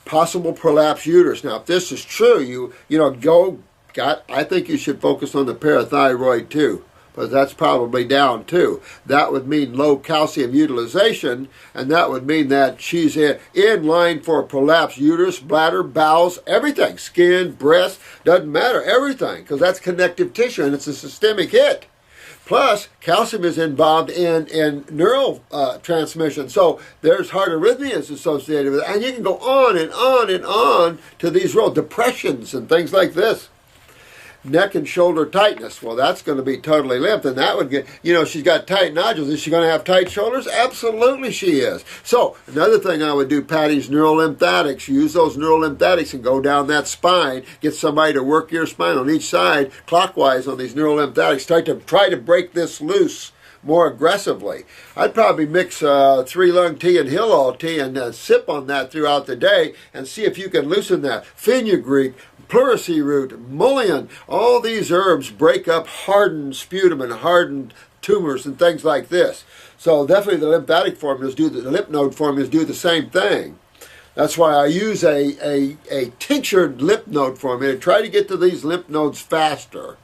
possible prolapse uterus. Now, if this is true, I think you should focus on the parathyroid too, because that's probably down too. That would mean low calcium utilization, and that would mean that she's in line for a prolapsed uterus, bladder, bowels, everything, skin, breast, doesn't matter, everything, because that's connective tissue and it's a systemic hit. Plus, calcium is involved in neural transmission, so there's heart arrhythmias associated with it, and you can go on and on and on to these roads, depressions and things like this. Neck and shoulder tightness. Well, that's going to be totally lymph, and that would get, she's got tight nodules. Is she going to have tight shoulders? Absolutely she is. So, another thing I would do, Patty's neurolymphatics. Use those neurolymphatics and go down that spine. Get somebody to work your spine on each side, clockwise on these neurolymphatics. Try to break this loose more aggressively. I'd probably mix 3-lung tea and Hillel tea and sip on that throughout the day and see if you can loosen that. Fenugreek, pleurisy root, mullein, all these herbs break up hardened sputum and hardened tumors and things like this. So definitely the lymphatic formulas the lymph node formulas do the same thing. That's why I use a tinctured lymph node formula to try to get to these lymph nodes faster.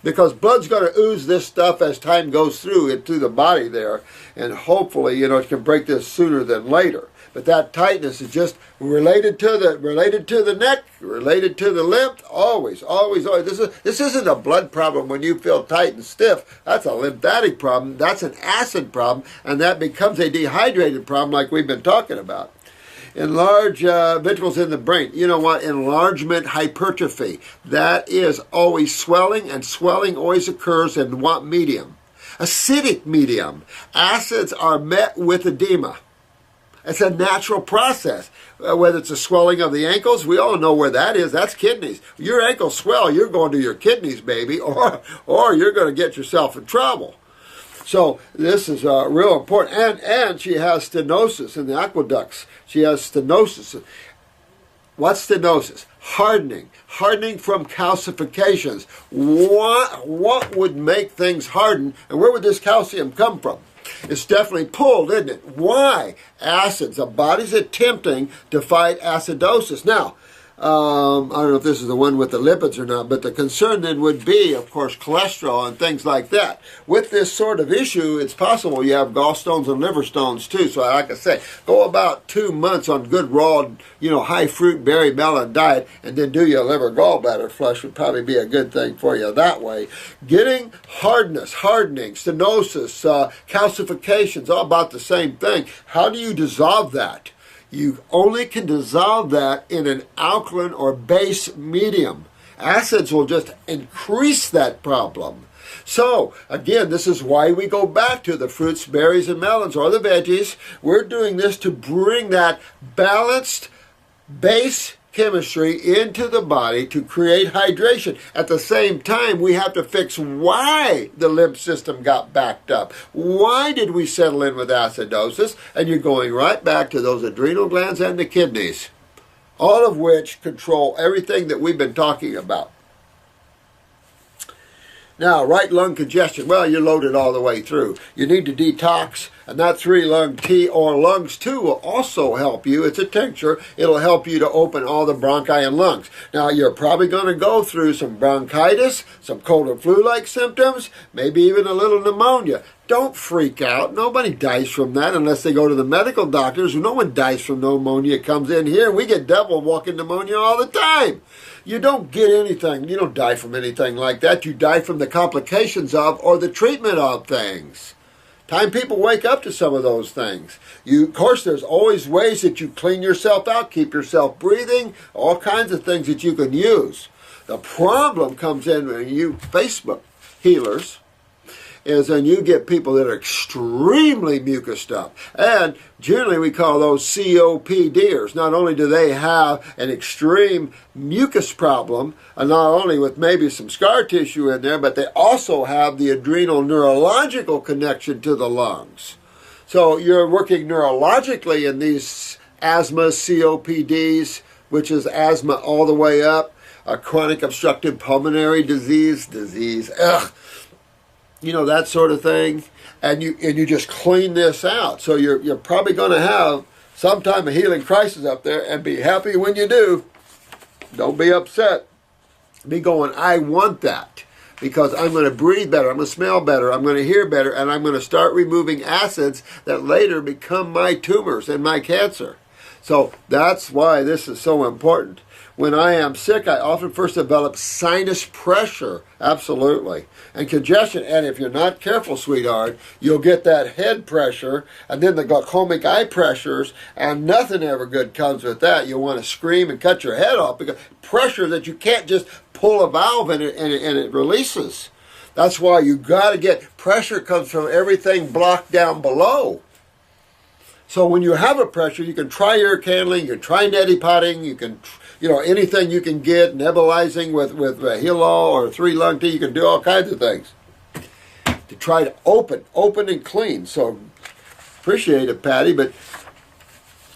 Because blood's going to ooze this stuff as time goes through the body there, and hopefully, it can break this sooner than later. But that tightness is just related to the neck, related to the lymph, always. This isn't a blood problem when you feel tight and stiff. That's a lymphatic problem. That's an acid problem, and that becomes a dehydrated problem like we've been talking about. Enlarge ventricles in the brain. You know what? Enlargement hypertrophy. That is always swelling, and swelling always occurs in what medium? Acidic medium. Acids are met with edema. It's a natural process. Whether it's a swelling of the ankles, we all know where that is. That's kidneys. Your ankles swell, you're going to your kidneys, baby, or you're going to get yourself in trouble. So this is real important. And she has stenosis in the aqueducts. She has stenosis. What's stenosis? Hardening. Hardening from calcifications. What would make things harden? And where would this calcium come from? It's definitely pulled, isn't it? Why? Acids. The body's attempting to fight acidosis. Now, I don't know if this is the one with the lipids or not, but the concern then would be, of course, cholesterol and things like that. With this sort of issue, it's possible you have gallstones and liver stones too. So like I say, go about 2 months on good raw, high fruit, berry, melon diet, and then do your liver gallbladder flush would probably be a good thing for you that way. Getting hardness, hardening, stenosis, calcifications, all about the same thing. How do you dissolve that? You only can dissolve that in an alkaline or base medium. Acids will just increase that problem. So, again, this is why we go back to the fruits, berries, and melons, or the veggies. We're doing this to bring that balanced base chemistry into the body to create hydration. At the same time, we have to fix why the lymph system got backed up. Why did we settle in with acidosis? And you're going right back to those adrenal glands and the kidneys, all of which control everything that we've been talking about. Now, right lung congestion, well, you're loaded all the way through. You need to detox, and that 3-lung tea or lungs 2 will also help you. It's a tincture. It'll help you to open all the bronchi and lungs. Now, you're probably going to go through some bronchitis, some cold and flu-like symptoms, maybe even a little pneumonia. Don't freak out. Nobody dies from that unless they go to the medical doctors. No one dies from pneumonia comes in here. We get devil walking pneumonia all the time. You don't get anything. You don't die from anything like that. You die from the complications of or the treatment of things. Time people wake up to some of those things. Of course, there's always ways that you clean yourself out, keep yourself breathing, all kinds of things that you can use. The problem comes in when you Facebook healers, is when you get people that are extremely mucused up. And generally we call those COPDers. Not only do they have an extreme mucus problem, and not only with maybe some scar tissue in there, but they also have the adrenal neurological connection to the lungs. So you're working neurologically in these asthma, COPDs, which is asthma all the way up, a chronic obstructive pulmonary disease, you know, that sort of thing, and you just clean this out. So you're probably going to have some time of healing crisis up there, and be happy when you do. Don't be upset. Be going, I want that, because I'm going to breathe better, I'm going to smell better, I'm going to hear better, and I'm going to start removing acids that later become my tumors and my cancer. So that's why this is so important. When I am sick, I often first develop sinus pressure, absolutely, and congestion. And if you're not careful, sweetheart, you'll get that head pressure and then the glaucomic eye pressures, and nothing ever good comes with that. You'll want to scream and cut your head off, because pressure that you can't just pull a valve and it releases. That's why you got to get, pressure comes from everything blocked down below. So when you have a pressure, you can try air candling, you can try neti potting, you can, you know, anything you can get, nebulizing with Hilal or 3-lung tea, you can do all kinds of things to try to open and clean. So appreciate it, Patty, but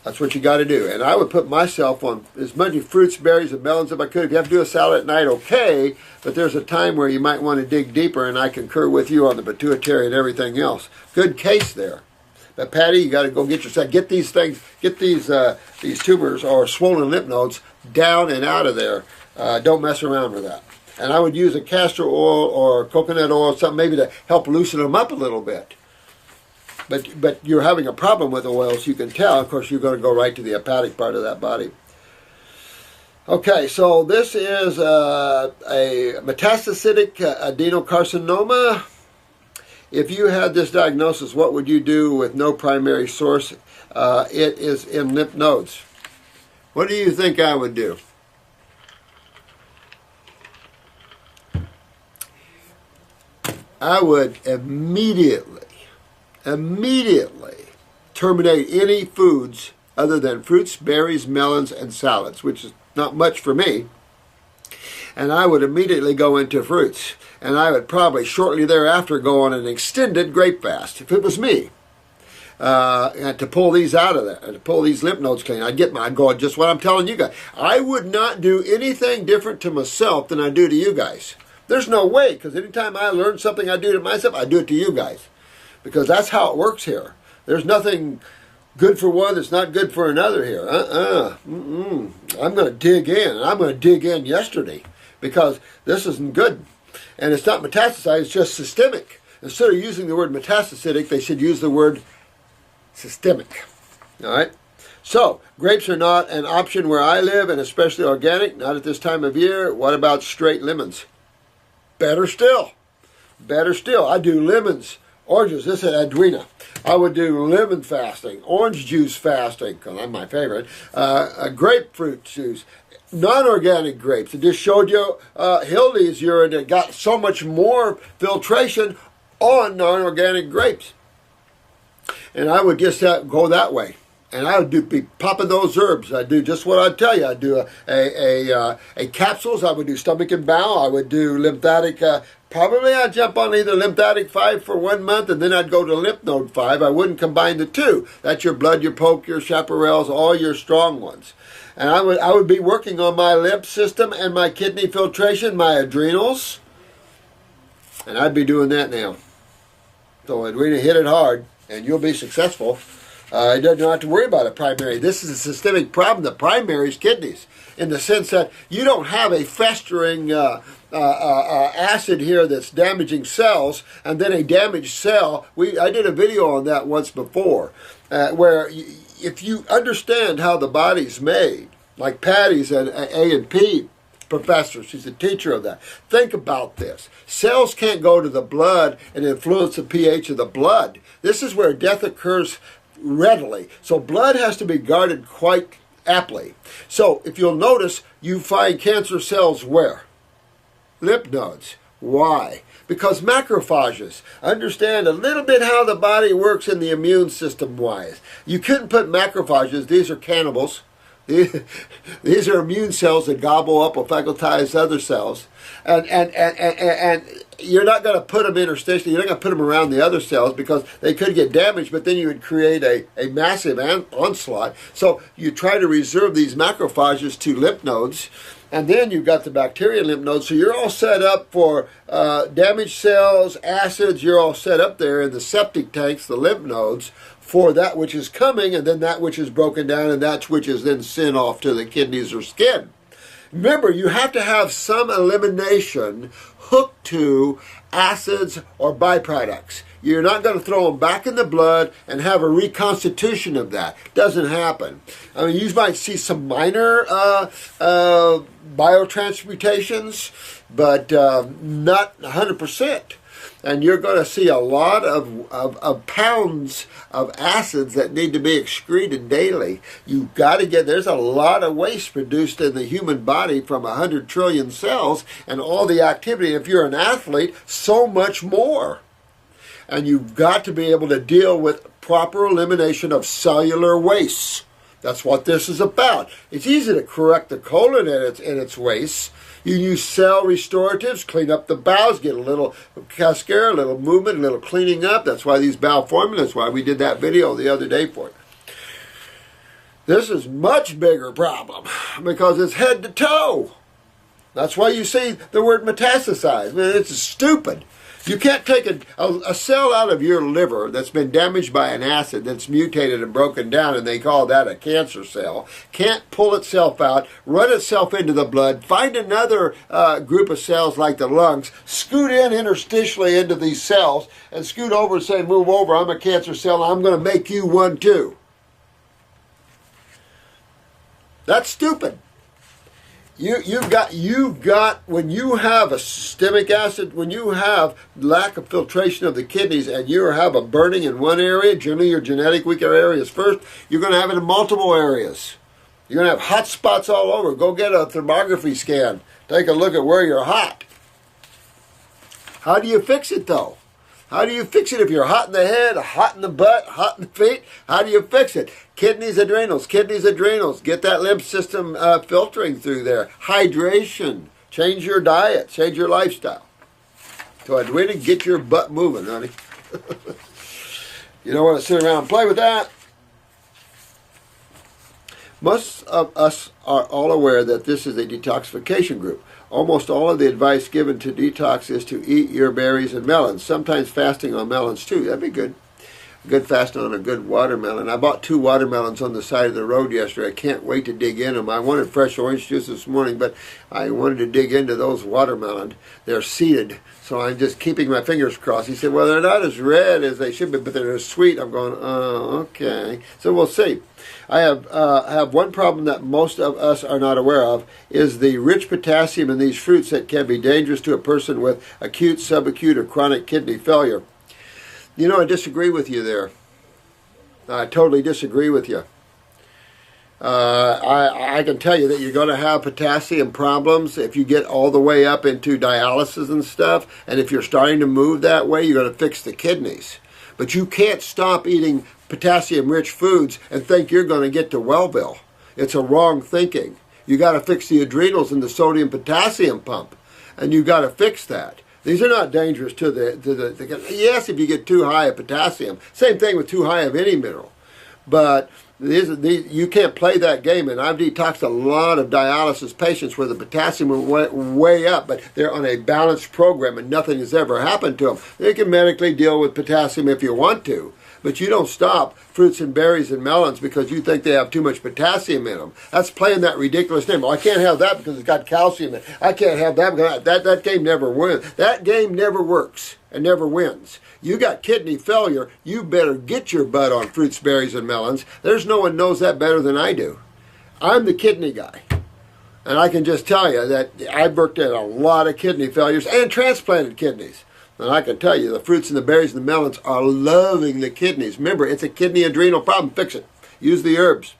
that's what you got to do. And I would put myself on as many fruits, berries, and melons as I could. If you have to do a salad at night, okay, but there's a time where you might want to dig deeper, and I concur with you on the pituitary and everything else. Good case there. But Patty, you got to go get yourself, get these things, get these tumors or swollen lymph nodes down and out of there. Don't mess around with that. And I would use a castor oil or coconut oil, something maybe to help loosen them up a little bit. But you're having a problem with oils, you can tell. Of course, you're going to go right to the hepatic part of that body. Okay, so this is a metastatic adenocarcinoma. If you had this diagnosis, what would you do with no primary source? It is in lymph nodes. What do you think I would do? I would immediately terminate any foods other than fruits, berries, melons, and salads, which is not much for me. And I would immediately go into fruits. And I would probably shortly thereafter go on an extended grape fast, if it was me, to pull these out of there, to pull these lymph nodes clean. I'd go just what I'm telling you guys. I would not do anything different to myself than I do to you guys. There's no way, because anytime I learn something I do to myself, I do it to you guys. Because that's how it works here. There's nothing good for one that's not good for another here. I'm going to dig in. I'm going to dig in yesterday, because this isn't good. And it's not metastasized, it's just systemic. Instead of using the word metastatic, they should use the word systemic. All right? So, grapes are not an option where I live, and especially organic, not at this time of year. What about straight lemons? Better still. Better still. I do lemons, oranges. This is Adwina. I would do lemon fasting, orange juice fasting, because I'm my favorite, grapefruit juice. Non-organic grapes. I just showed you Hildy's urine that got so much more filtration on non-organic grapes. And I would just go that way. And I would be popping those herbs. I'd do just what I'd tell you. I'd do a capsules. I would do stomach and bowel. I would do lymphatic. Probably I'd jump on either lymphatic 5 for 1 month, and then I'd go to lymph node 5. I wouldn't combine the two. That's your blood, your poke, your chaparrals, all your strong ones. And I would be working on my lymph system and my kidney filtration, my adrenals. And I'd be doing that now. So Adrena, hit it hard, and you'll be successful. You don't have to worry about a primary. This is a systemic problem. The primary is kidneys, in the sense that you don't have a festering acid here that's damaging cells, and then a damaged cell. I did a video on that once before, where if you understand how the body's made, like Patty's and A and P, professor. She's a teacher of that. Think about this. Cells can't go to the blood and influence the pH of the blood. This is where death occurs readily. So blood has to be guarded quite aptly. So if you'll notice, you find cancer cells where? Lymph nodes. Why? Because macrophages understand a little bit how the body works in the immune system wise. You couldn't put macrophages, these are cannibals. These are immune cells that gobble up or phagocytize other cells. And you're not going to put them interstitially, you're not going to put them around the other cells because they could get damaged, but then you would create a massive onslaught. So you try to reserve these macrophages to lymph nodes, and then you've got the bacteria lymph nodes. So you're all set up for damaged cells, acids, you're all set up there in the septic tanks, the lymph nodes, for that which is coming, and then that which is broken down, and that which is then sent off to the kidneys or skin. Remember, you have to have some elimination hooked to acids or byproducts. You're not going to throw them back in the blood and have a reconstitution of that. Doesn't happen. I mean, you might see some minor biotransmutations, but not 100%. And you're going to see a lot of pounds of acids that need to be excreted daily. You've got to there's a lot of waste produced in the human body from 100 trillion cells and all the activity. If you're an athlete, so much more. And you've got to be able to deal with proper elimination of cellular wastes. That's what this is about. It's easy to correct the colon in its wastes. You use cell restoratives, clean up the bowels, get a little cascara, a little movement, a little cleaning up. That's why these bowel formulas, why we did that video the other day for you. This is much bigger problem because it's head to toe. That's why you see the word metastasize. I mean, it's stupid. You can't take a cell out of your liver that's been damaged by an acid that's mutated and broken down, and they call that a cancer cell. Can't pull itself out, run itself into the blood, find another group of cells like the lungs, scoot in interstitially into these cells, and scoot over and say, move over, I'm a cancer cell, I'm going to make you one too. That's stupid. You've got when you have a systemic acid, when you have lack of filtration of the kidneys and you have a burning in one area, generally your genetic weaker areas first, you're going to have it in multiple areas. You're going to have hot spots all over. Go get a thermography scan. Take a look at where you're hot. How do you fix it though? How do you fix it if you're hot in the head, hot in the butt, hot in the feet? How do you fix it? Kidneys, adrenals, kidneys, adrenals. Get that lymph system filtering through there. Hydration. Change your diet. Change your lifestyle. So I'd really get your butt moving, honey. You don't want to sit around and play with that. Most of us are all aware that this is a detoxification group. Almost all of the advice given to detox is to eat your berries and melons. Sometimes fasting on melons too. That'd be good. A good fast on a good watermelon. I bought 2 watermelons on the side of the road yesterday. I can't wait to dig in them. I wanted fresh orange juice this morning, but I wanted to dig into those watermelons. They're seeded, so I'm just keeping my fingers crossed. He said, well, they're not as red as they should be, but they're as sweet. I'm going, oh, okay. So we'll see. I have one problem that most of us are not aware of is the rich potassium in these fruits that can be dangerous to a person with acute, subacute, or chronic kidney failure. You know, I disagree with you there. I totally disagree with you. I can tell you that you're going to have potassium problems if you get all the way up into dialysis and stuff, and if you're starting to move that way, you're going to fix the kidneys. But you can't stop eating potassium-rich foods and think you're going to get to Wellville. It's a wrong thinking. You got to fix the adrenals and the sodium-potassium pump, and you got to fix that. These are not dangerous to the yes, if you get too high of potassium. Same thing with too high of any mineral. But you can't play that game, and I've detoxed a lot of dialysis patients where the potassium went way up, but they're on a balanced program and nothing has ever happened to them. They can medically deal with potassium if you want to, but you don't stop fruits and berries and melons because you think they have too much potassium in them. That's playing that ridiculous game. Well, I can't have that because it's got calcium in it. I can't have that because that game never wins. That game never works and never wins. You got kidney failure, you better get your butt on fruits, berries, and melons. There's no one knows that better than I do. I'm the kidney guy. And I can just tell you that I've worked at a lot of kidney failures and transplanted kidneys. And I can tell you the fruits and the berries and the melons are loving the kidneys. Remember, it's a kidney adrenal problem. Fix it. Use the herbs.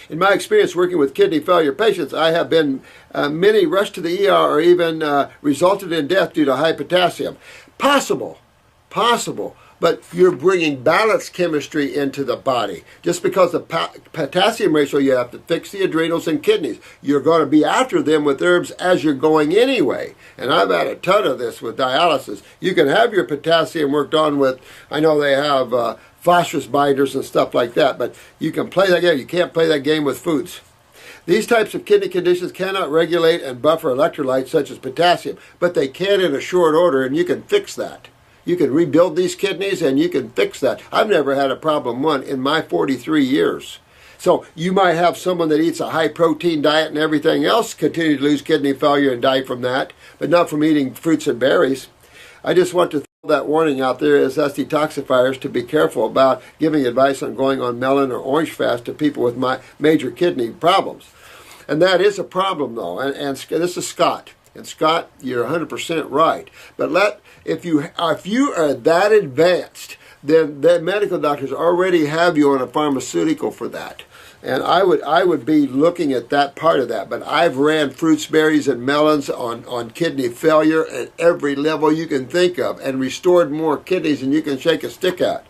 In my experience working with kidney failure patients, I have been many rushed to the ER or even resulted in death due to high potassium. Possible, but you're bringing balanced chemistry into the body. Just because the potassium ratio, you have to fix the adrenals and kidneys. You're going to be after them with herbs as you're going anyway. And I've had a ton of this with dialysis. You can have your potassium worked on with, I know they have phosphorus binders and stuff like that, but you can play that game. You can't play that game with foods. These types of kidney conditions cannot regulate and buffer electrolytes such as potassium, but they can in a short order, and you can fix that. You can rebuild these kidneys, and you can fix that. I've never had a problem one in my 43 years. So you might have someone that eats a high-protein diet and everything else continue to lose kidney failure and die from that, but not from eating fruits and berries. I just want to throw that warning out there as us detoxifiers to be careful about giving advice on going on melon or orange fast to people with major kidney problems. And that is a problem, though. And this is Scott. And Scott, you're 100% right. But if you are that advanced, then the medical doctors already have you on a pharmaceutical for that. And I would be looking at that part of that. But I've ran fruits, berries, and melons on kidney failure at every level you can think of and restored more kidneys than you can shake a stick at.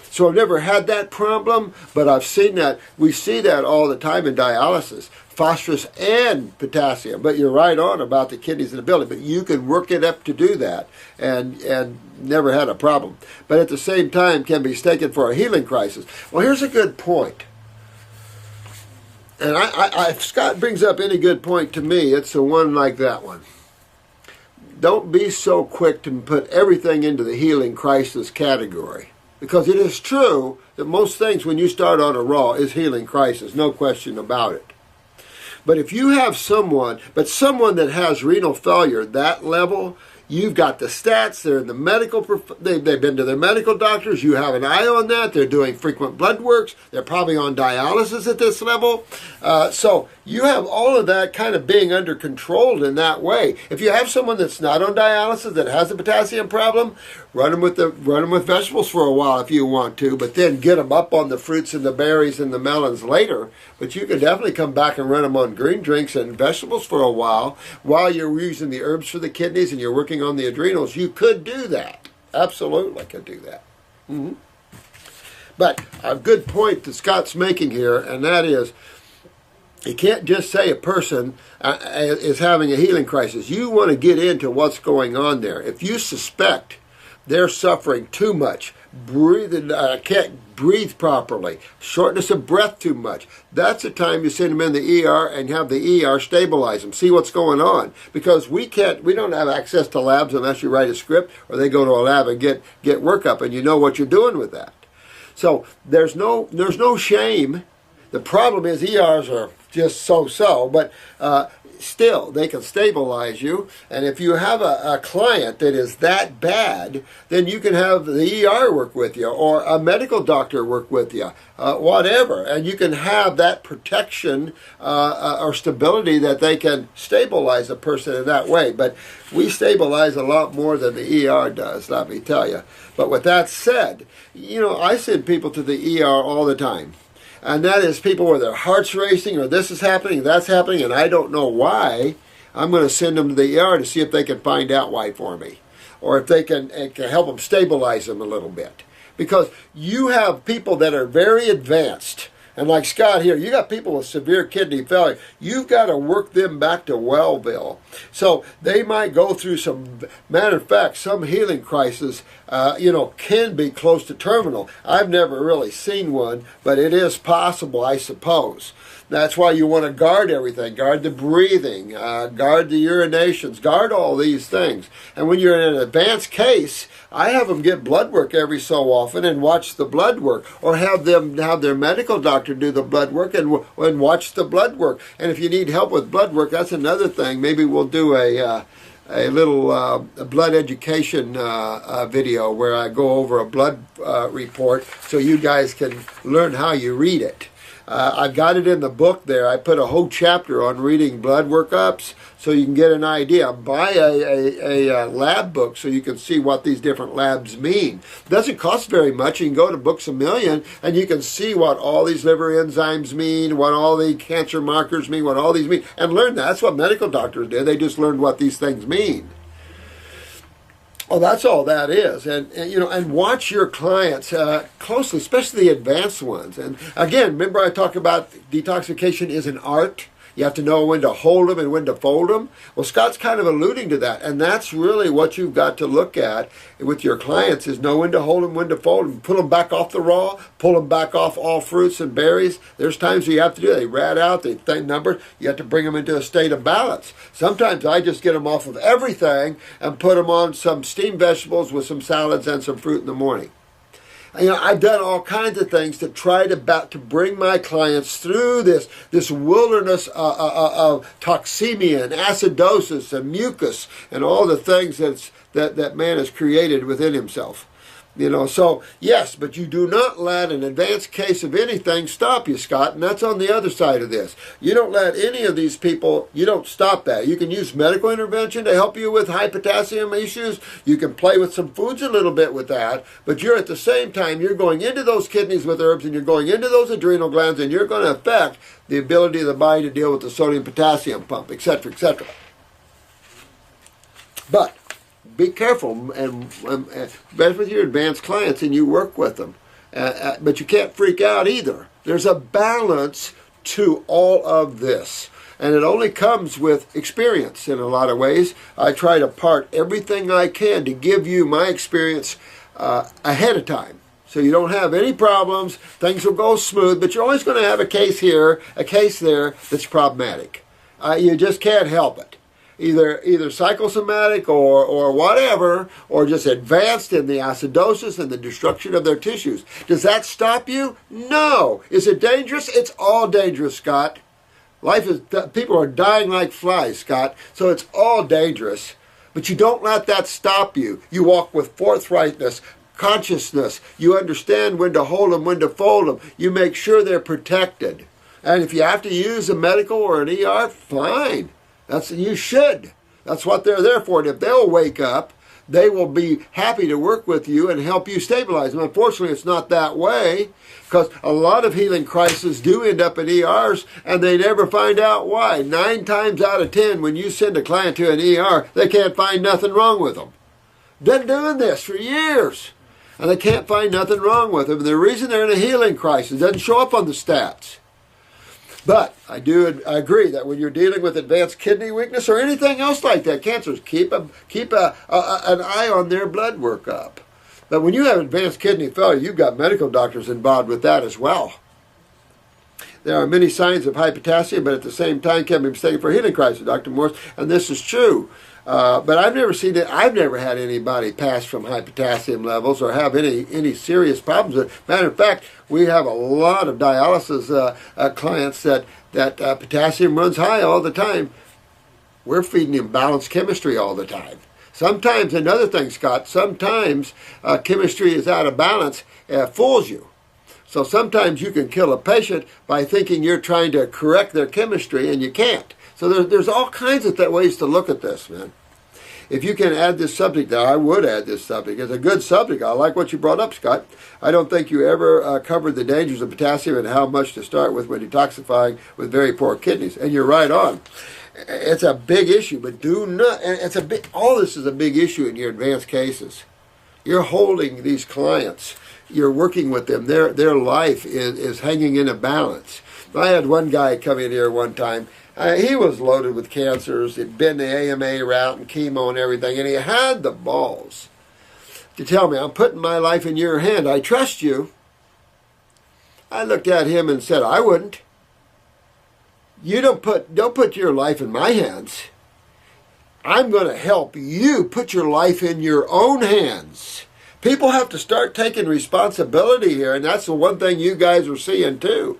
So I've never had that problem, but I've seen that. We see that all the time in dialysis, phosphorus and potassium. But you're right on about the kidneys and the ability. But you can work it up to do that and never had a problem. But at the same time can be mistaken for a healing crisis. Well, here's a good point. And if Scott brings up any good point to me, it's the one like that one. Don't be so quick to put everything into the healing crisis category. Because it is true that most things when you start on a raw is healing crisis, no question about it. But if you have someone that has renal failure at that level, you've got the stats, they're in the medical, they've been to their medical doctors, you have an eye on that, they're doing frequent blood works, they're probably on dialysis at this level. So you have all of that kind of being under control in that way. If you have someone that's not on dialysis that has a potassium problem, run them with vegetables for a while if you want to, but then get them up on the fruits and the berries and the melons later. But you can definitely come back and run them on green drinks and vegetables for a while you're using the herbs for the kidneys and you're working on the adrenals. You could do that. Absolutely could do that. Mm-hmm. But a good point that Scott's making here, and that is, you can't just say a person is having a healing crisis. You want to get into what's going on there. If you suspect they're suffering too much, can't breathe properly, shortness of breath too much, that's the time you send them in the ER and have the ER stabilize them, see what's going on. Because we don't have access to labs unless you write a script or they go to a lab and get workup, and you know what you're doing with that. So there's no shame. The problem is ERs are just so-so, but still, they can stabilize you. And if you have a client that is that bad, then you can have the ER work with you or a medical doctor work with you, whatever. And you can have that protection or stability that they can stabilize a person in that way. But we stabilize a lot more than the ER does, let me tell you. But with that said, I send people to the ER all the time. And that is people where their heart's racing or this is happening, that's happening, and I don't know why. I'm going to send them to the ER to see if they can find out why for me. Or if it can help them stabilize them a little bit. Because you have people that are very advanced. And like Scott here, you got people with severe kidney failure. You've got to work them back to Wellville. So they might go through matter of fact, some healing crisis, can be close to terminal. I've never really seen one, but it is possible, I suppose. That's why you want to guard everything. Guard the breathing, guard the urinations, guard all these things. And when you're in an advanced case, I have them get blood work every so often and watch the blood work, or have them have their medical doctor do the blood work and watch the blood work. And if you need help with blood work, that's another thing. Maybe we'll do a little blood education video where I go over a blood report so you guys can learn how you read it. I've got it in the book there. I put a whole chapter on reading blood workups so you can get an idea. Buy a lab book so you can see what these different labs mean. It doesn't cost very much. You can go to Books A Million and you can see what all these liver enzymes mean, what all the cancer markers mean, what all these mean, and learn that. That's what medical doctors did. They just learned what these things mean. Oh, that's all that is, and watch your clients closely, especially the advanced ones. And again, remember I talked about detoxification is an art. You have to know when to hold them and when to fold them. Well, Scott's kind of alluding to that, and that's really what you've got to look at with your clients is know when to hold them, when to fold them, pull them back off the raw, pull them back off all fruits and berries. There's times you have to do it. They rat out, they think numbers. You have to bring them into a state of balance. Sometimes I just get them off of everything and put them on some steamed vegetables with some salads and some fruit in the morning. I've done all kinds of things to try to bring my clients through this wilderness of toxemia and acidosis and mucus and all the things that man has created within himself. So yes, but you do not let an advanced case of anything stop you, Scott, and that's on the other side of this. You don't let any of these people, you don't stop that. You can use medical intervention to help you with high potassium issues. You can play with some foods a little bit with that, but you're at the same time, you're going into those kidneys with herbs and you're going into those adrenal glands and you're going to affect the ability of the body to deal with the sodium-potassium pump, etc., etc. But be careful and best with your advanced clients and you work with them. But you can't freak out either. There's a balance to all of this. And it only comes with experience in a lot of ways. I try to part everything I can to give you my experience ahead of time. So you don't have any problems. Things will go smooth. But you're always going to have a case here, a case there that's problematic. You just can't help it. Either psychosomatic or whatever, or just advanced in the acidosis and the destruction of their tissues. Does that stop you? No. Is it dangerous? It's all dangerous, Scott. People are dying like flies, Scott, so it's all dangerous. But you don't let that stop you. You walk with forthrightness, consciousness. You understand when to hold them, when to fold them. You make sure they're protected. And if you have to use a medical or an ER, fine. You should. That's what they're there for. And if they'll wake up, they will be happy to work with you and help you stabilize them. Unfortunately, it's not that way because a lot of healing crises do end up in ERs and they never find out why. 9 times out of 10, when you send a client to an ER, they can't find nothing wrong with them. Been doing this for years and they can't find nothing wrong with them. The reason they're in a healing crisis doesn't show up on the stats. But I agree that when you're dealing with advanced kidney weakness or anything else like that, cancers, keep an eye on their blood workup. But when you have advanced kidney failure, you've got medical doctors involved with that as well. There are many signs of high potassium, but at the same time can be mistaken for a healing crisis, Dr. Morris, and this is true. But I've never seen it. I've never had anybody pass from high potassium levels or have any serious problems with it. Matter of fact, we have a lot of dialysis clients that potassium runs high all the time. We're feeding them balanced chemistry all the time. Sometimes, another thing, Scott, sometimes chemistry is out of balance, fools you. So sometimes you can kill a patient by thinking you're trying to correct their chemistry and you can't. So there's all kinds of ways to look at this, man. If you can add this subject, I would add this subject. It's a good subject. I like what you brought up, Scott. I don't think you ever covered the dangers of potassium and how much to start with when detoxifying with very poor kidneys. And you're right on. It's a big issue, but do not. And all this is a big issue in your advanced cases. You're holding these clients. You're working with them. Their life is hanging in a balance. I had one guy come in here one time. He was loaded with cancers. He'd been the AMA route and chemo and everything, and he had the balls to tell me, I'm putting my life in your hand. I trust you. I looked at him and said, I wouldn't. You don't put your life in my hands. I'm going to help you put your life in your own hands. People have to start taking responsibility here, and that's the one thing you guys are seeing too.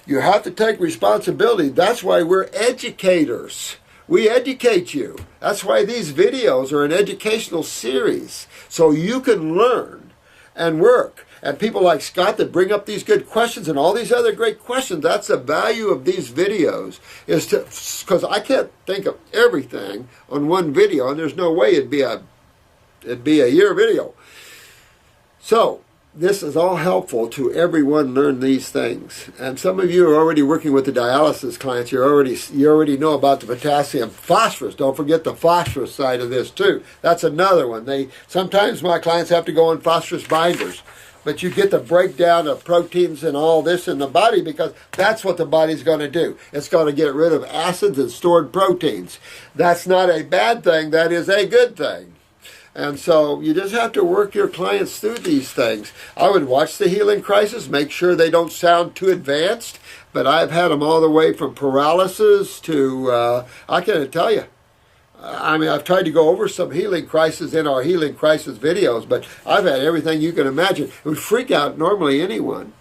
You have to take responsibility. That's why we're educators. We educate you. That's why these videos are an educational series, so you can learn and work. and people like Scott that bring up these good questions and all these other great questions. That's the value of these videos, is to, because I can't think of everything on one video, and there's no way it'd be a year video. So this is all helpful to everyone learn these things. And some of you are already working with the dialysis clients. You already know about the potassium phosphorus. Don't forget the phosphorus side of this too. That's another one. Sometimes my clients have to go on phosphorus binders. But you get the breakdown of proteins and all this in the body, because that's what the body's going to do. It's going to get rid of acids and stored proteins. That's not a bad thing. That is a good thing. And so you just have to work your clients through these things. I would watch the healing crisis, make sure they don't sound too advanced. But I've had them all the way from paralysis to, I can't tell you. I mean, I've tried to go over some healing crisis in our healing crisis videos, but I've had everything you can imagine. It would freak out normally anyone.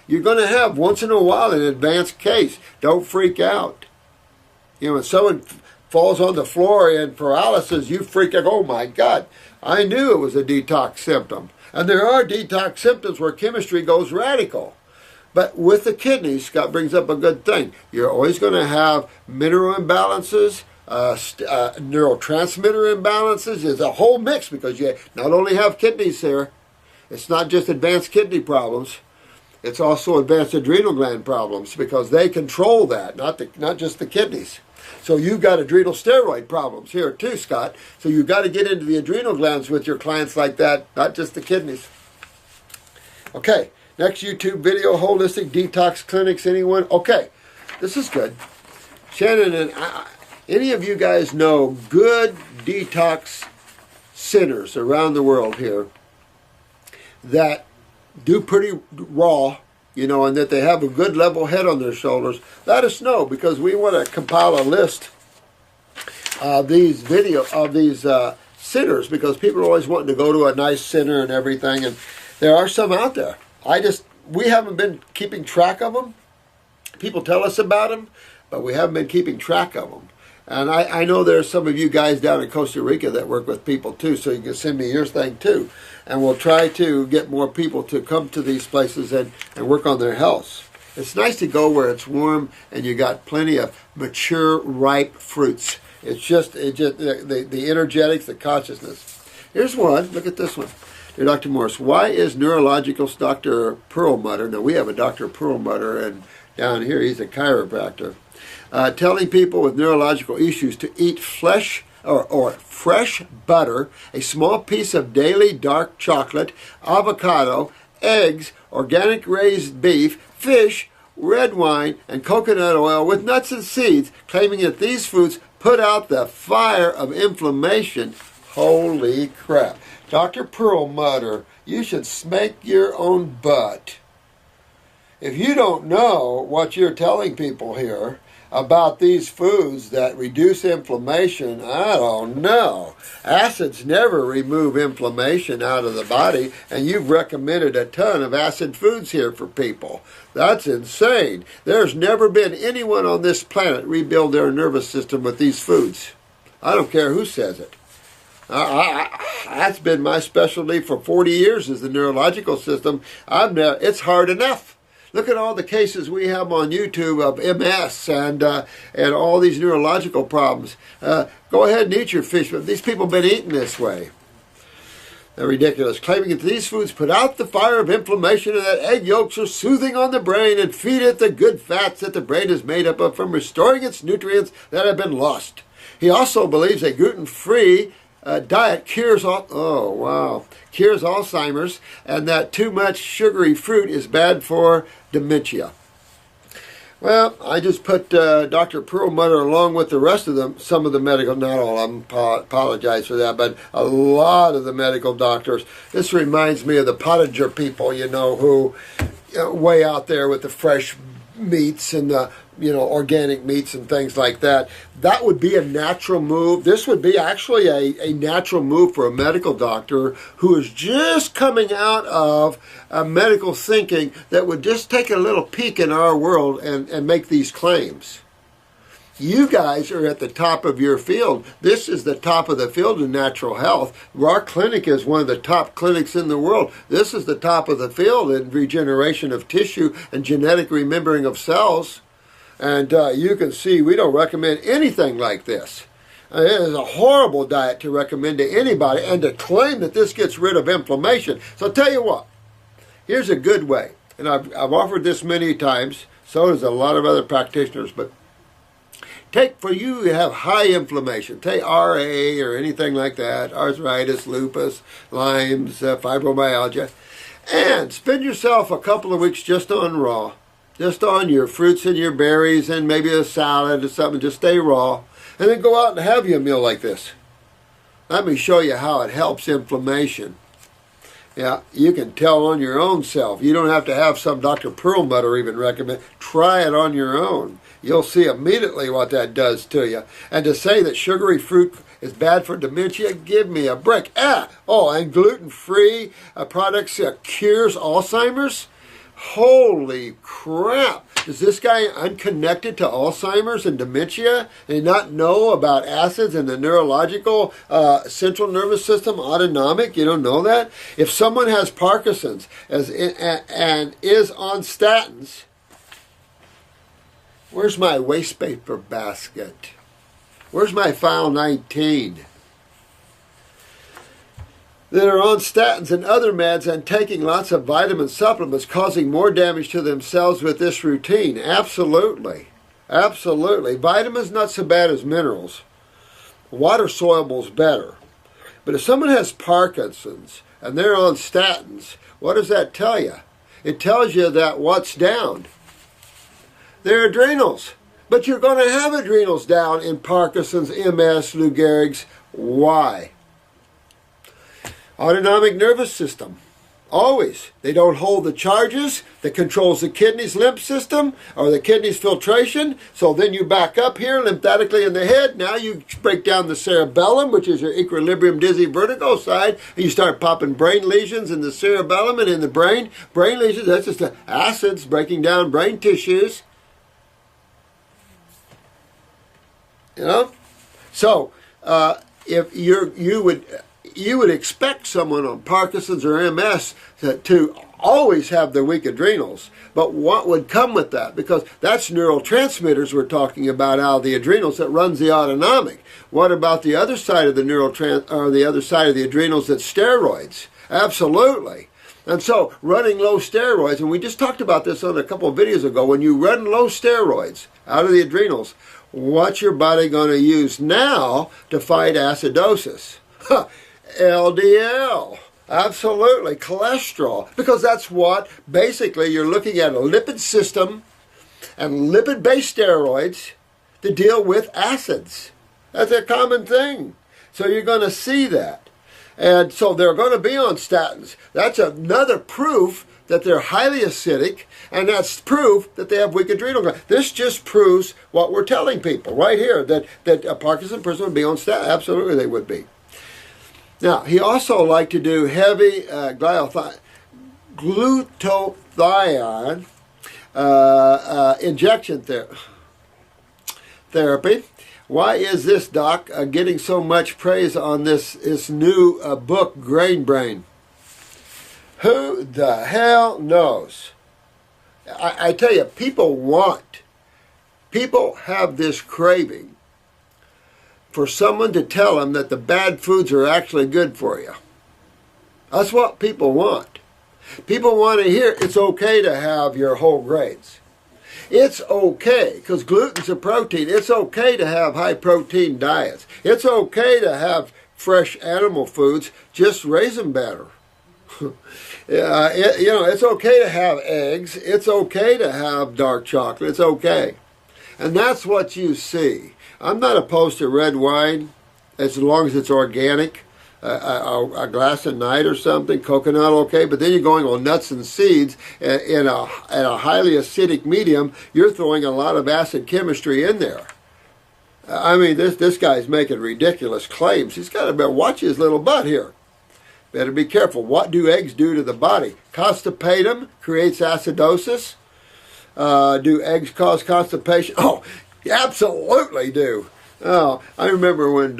You're going to have once in a while an advanced case. Don't freak out. You know, when someone falls on the floor in paralysis, you freak out. Oh my God, I knew it was a detox symptom. And there are detox symptoms where chemistry goes radical. But with the kidneys, Scott brings up a good thing. You're always going to have mineral imbalances, neurotransmitter imbalances. It's a whole mix, because you not only have kidneys here, it's not just advanced kidney problems, it's also advanced adrenal gland problems, because they control that, not just the kidneys. So you've got adrenal steroid problems here too, Scott. So you've got to get into the adrenal glands with your clients like that, not just the kidneys. Okay, next YouTube video, holistic detox clinics. Anyone? Okay, this is good. Shannon and any of you guys know good detox centers around the world here that do pretty raw, you know, and that they have a good level head on their shoulders? Let us know, because we want to compile a list of these centers, because people are always wanting to go to a nice center and everything, and there are some out there. We haven't been keeping track of them. People tell us about them, but we haven't been keeping track of them. And I know there's some of you guys down in Costa Rica that work with people too, so you can send me your thing too. And we'll try to get more people to come to these places and work on their health. It's nice to go where it's warm and you got plenty of mature, ripe fruits. It's just the energetics, the consciousness. Here's one. Look at this one. Dear Dr. Morris, why is neurological Dr. Perlmutter, now we have a Dr. Perlmutter, and down here he's a chiropractor, telling people with neurological issues to eat flesh or fresh butter, a small piece of daily dark chocolate, avocado, eggs, organic raised beef, fish, red wine, and coconut oil with nuts and seeds, claiming that these foods put out the fire of inflammation. Holy crap. Dr. Perlmutter, you should smack your own butt. If you don't know what you're telling people here about these foods that reduce inflammation, I don't know. Acids never remove inflammation out of the body, and you've recommended a ton of acid foods here for people. That's insane. There's never been anyone on this planet rebuild their nervous system with these foods. I don't care who says it. That's been my specialty for 40 years, is the neurological system. It's hard enough. Look at all the cases we have on YouTube of MS and all these neurological problems. Go ahead and eat your fish, but these people have been eating this way. They're ridiculous, claiming that these foods put out the fire of inflammation and that egg yolks are soothing on the brain and feed it the good fats that the brain is made up of from restoring its nutrients that have been lost. He also believes a gluten-free diet cures Alzheimer's, and that too much sugary fruit is bad for dementia. Well, I just put Dr. Perlmutter along with the rest of them, some of the medical, not all of them, apologize for that, but a lot of the medical doctors. This reminds me of the Pottinger people, you know, who way out there with the fresh meats and the organic meats and things like that. That would be a natural move. This would be actually a natural move for a medical doctor who is just coming out of medical thinking that would just take a little peek in our world and make these claims. You guys are at the top of your field. This is the top of the field in natural health. Our clinic is one of the top clinics in the world. This is the top of the field in regeneration of tissue and genetic remembering of cells. And you can see we don't recommend anything like this. It is a horrible diet to recommend to anybody, and to claim that this gets rid of inflammation. So I'll tell you what, here's a good way. And I've offered this many times, so does a lot of other practitioners, but for you to have high inflammation, take RA or anything like that, arthritis, lupus, Lyme's, fibromyalgia, and spend yourself a couple of weeks just on raw, just on your fruits and your berries and maybe a salad or something, just stay raw, and then go out and have you a meal like this. Let me show you how it helps inflammation. Yeah, you can tell on your own self. You don't have to have some Dr. Perlmutter even recommend. Try it on your own. You'll see immediately what that does to you. And to say that sugary fruit is bad for dementia, give me a break. And gluten-free products cures Alzheimer's? Holy crap. Is this guy unconnected to Alzheimer's and dementia and not know about acids in the neurological central nervous system, autonomic? You don't know that? If someone has Parkinson's and is on statins, where's my waste paper basket? Where's my file 19? That are on statins and other meds and taking lots of vitamin supplements, causing more damage to themselves with this routine. Absolutely. Absolutely. Vitamins not so bad as minerals. Water soluble is better. But if someone has Parkinson's and they're on statins, what does that tell you? It tells you that what's down? Their adrenals. But you're going to have adrenals down in Parkinson's, MS, Lou Gehrig's. Why? Autonomic nervous system. Always. They don't hold the charges that controls the kidneys' lymph system or the kidneys' filtration. So then you back up here lymphatically in the head. Now you break down the cerebellum, which is your equilibrium, dizzy, vertigo side. And you start popping brain lesions in the cerebellum and in the brain. Brain lesions, that's just the acids breaking down brain tissues. You know? So, if you would expect someone on Parkinson's or MS to always have their weak adrenals. But what would come with that? Because that's neurotransmitters we're talking about out of the adrenals that runs the autonomic. What about the other side of the the other side of the adrenals that's steroids? Absolutely. And so running low steroids, and we just talked about this on a couple of videos ago, when you run low steroids out of the adrenals, what's your body going to use now to fight acidosis? LDL, absolutely, cholesterol, because that's what, basically, you're looking at a lipid system and lipid-based steroids to deal with acids. That's a common thing. So you're going to see that. And so they're going to be on statins. That's another proof that they're highly acidic, and that's proof that they have weak adrenal glands. This just proves what we're telling people right here, that a Parkinson person would be on statins. Absolutely they would be. Now, he also liked to do heavy glutathione injection therapy. Why is this doc getting so much praise on this new book, Grain Brain? Who the hell knows? I tell you, people have this craving for someone to tell them that the bad foods are actually good for you. That's what people want. People want to hear it's okay to have your whole grains. It's okay, because gluten's a protein. It's okay to have high protein diets. It's okay to have fresh animal foods. Just raise them better. It's okay to have eggs. It's okay to have dark chocolate. It's okay. And that's what you see. I'm not opposed to red wine as long as it's organic, a glass a night or something, coconut okay, but then you're going on nuts and seeds in a highly acidic medium. You're throwing a lot of acid chemistry in there. I mean, this guy's making ridiculous claims. He's got to watch his little butt here. Better be careful. What do eggs do to the body? Constipate them, creates acidosis. Do eggs cause constipation? Oh, You absolutely do. Oh, I remember when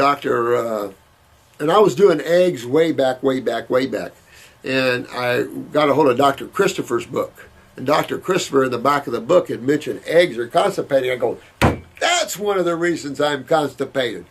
and I was doing eggs way back. And I got a hold of Dr. Christopher's book. And Dr. Christopher in the back of the book had mentioned eggs are constipating. I go, that's one of the reasons I'm constipated.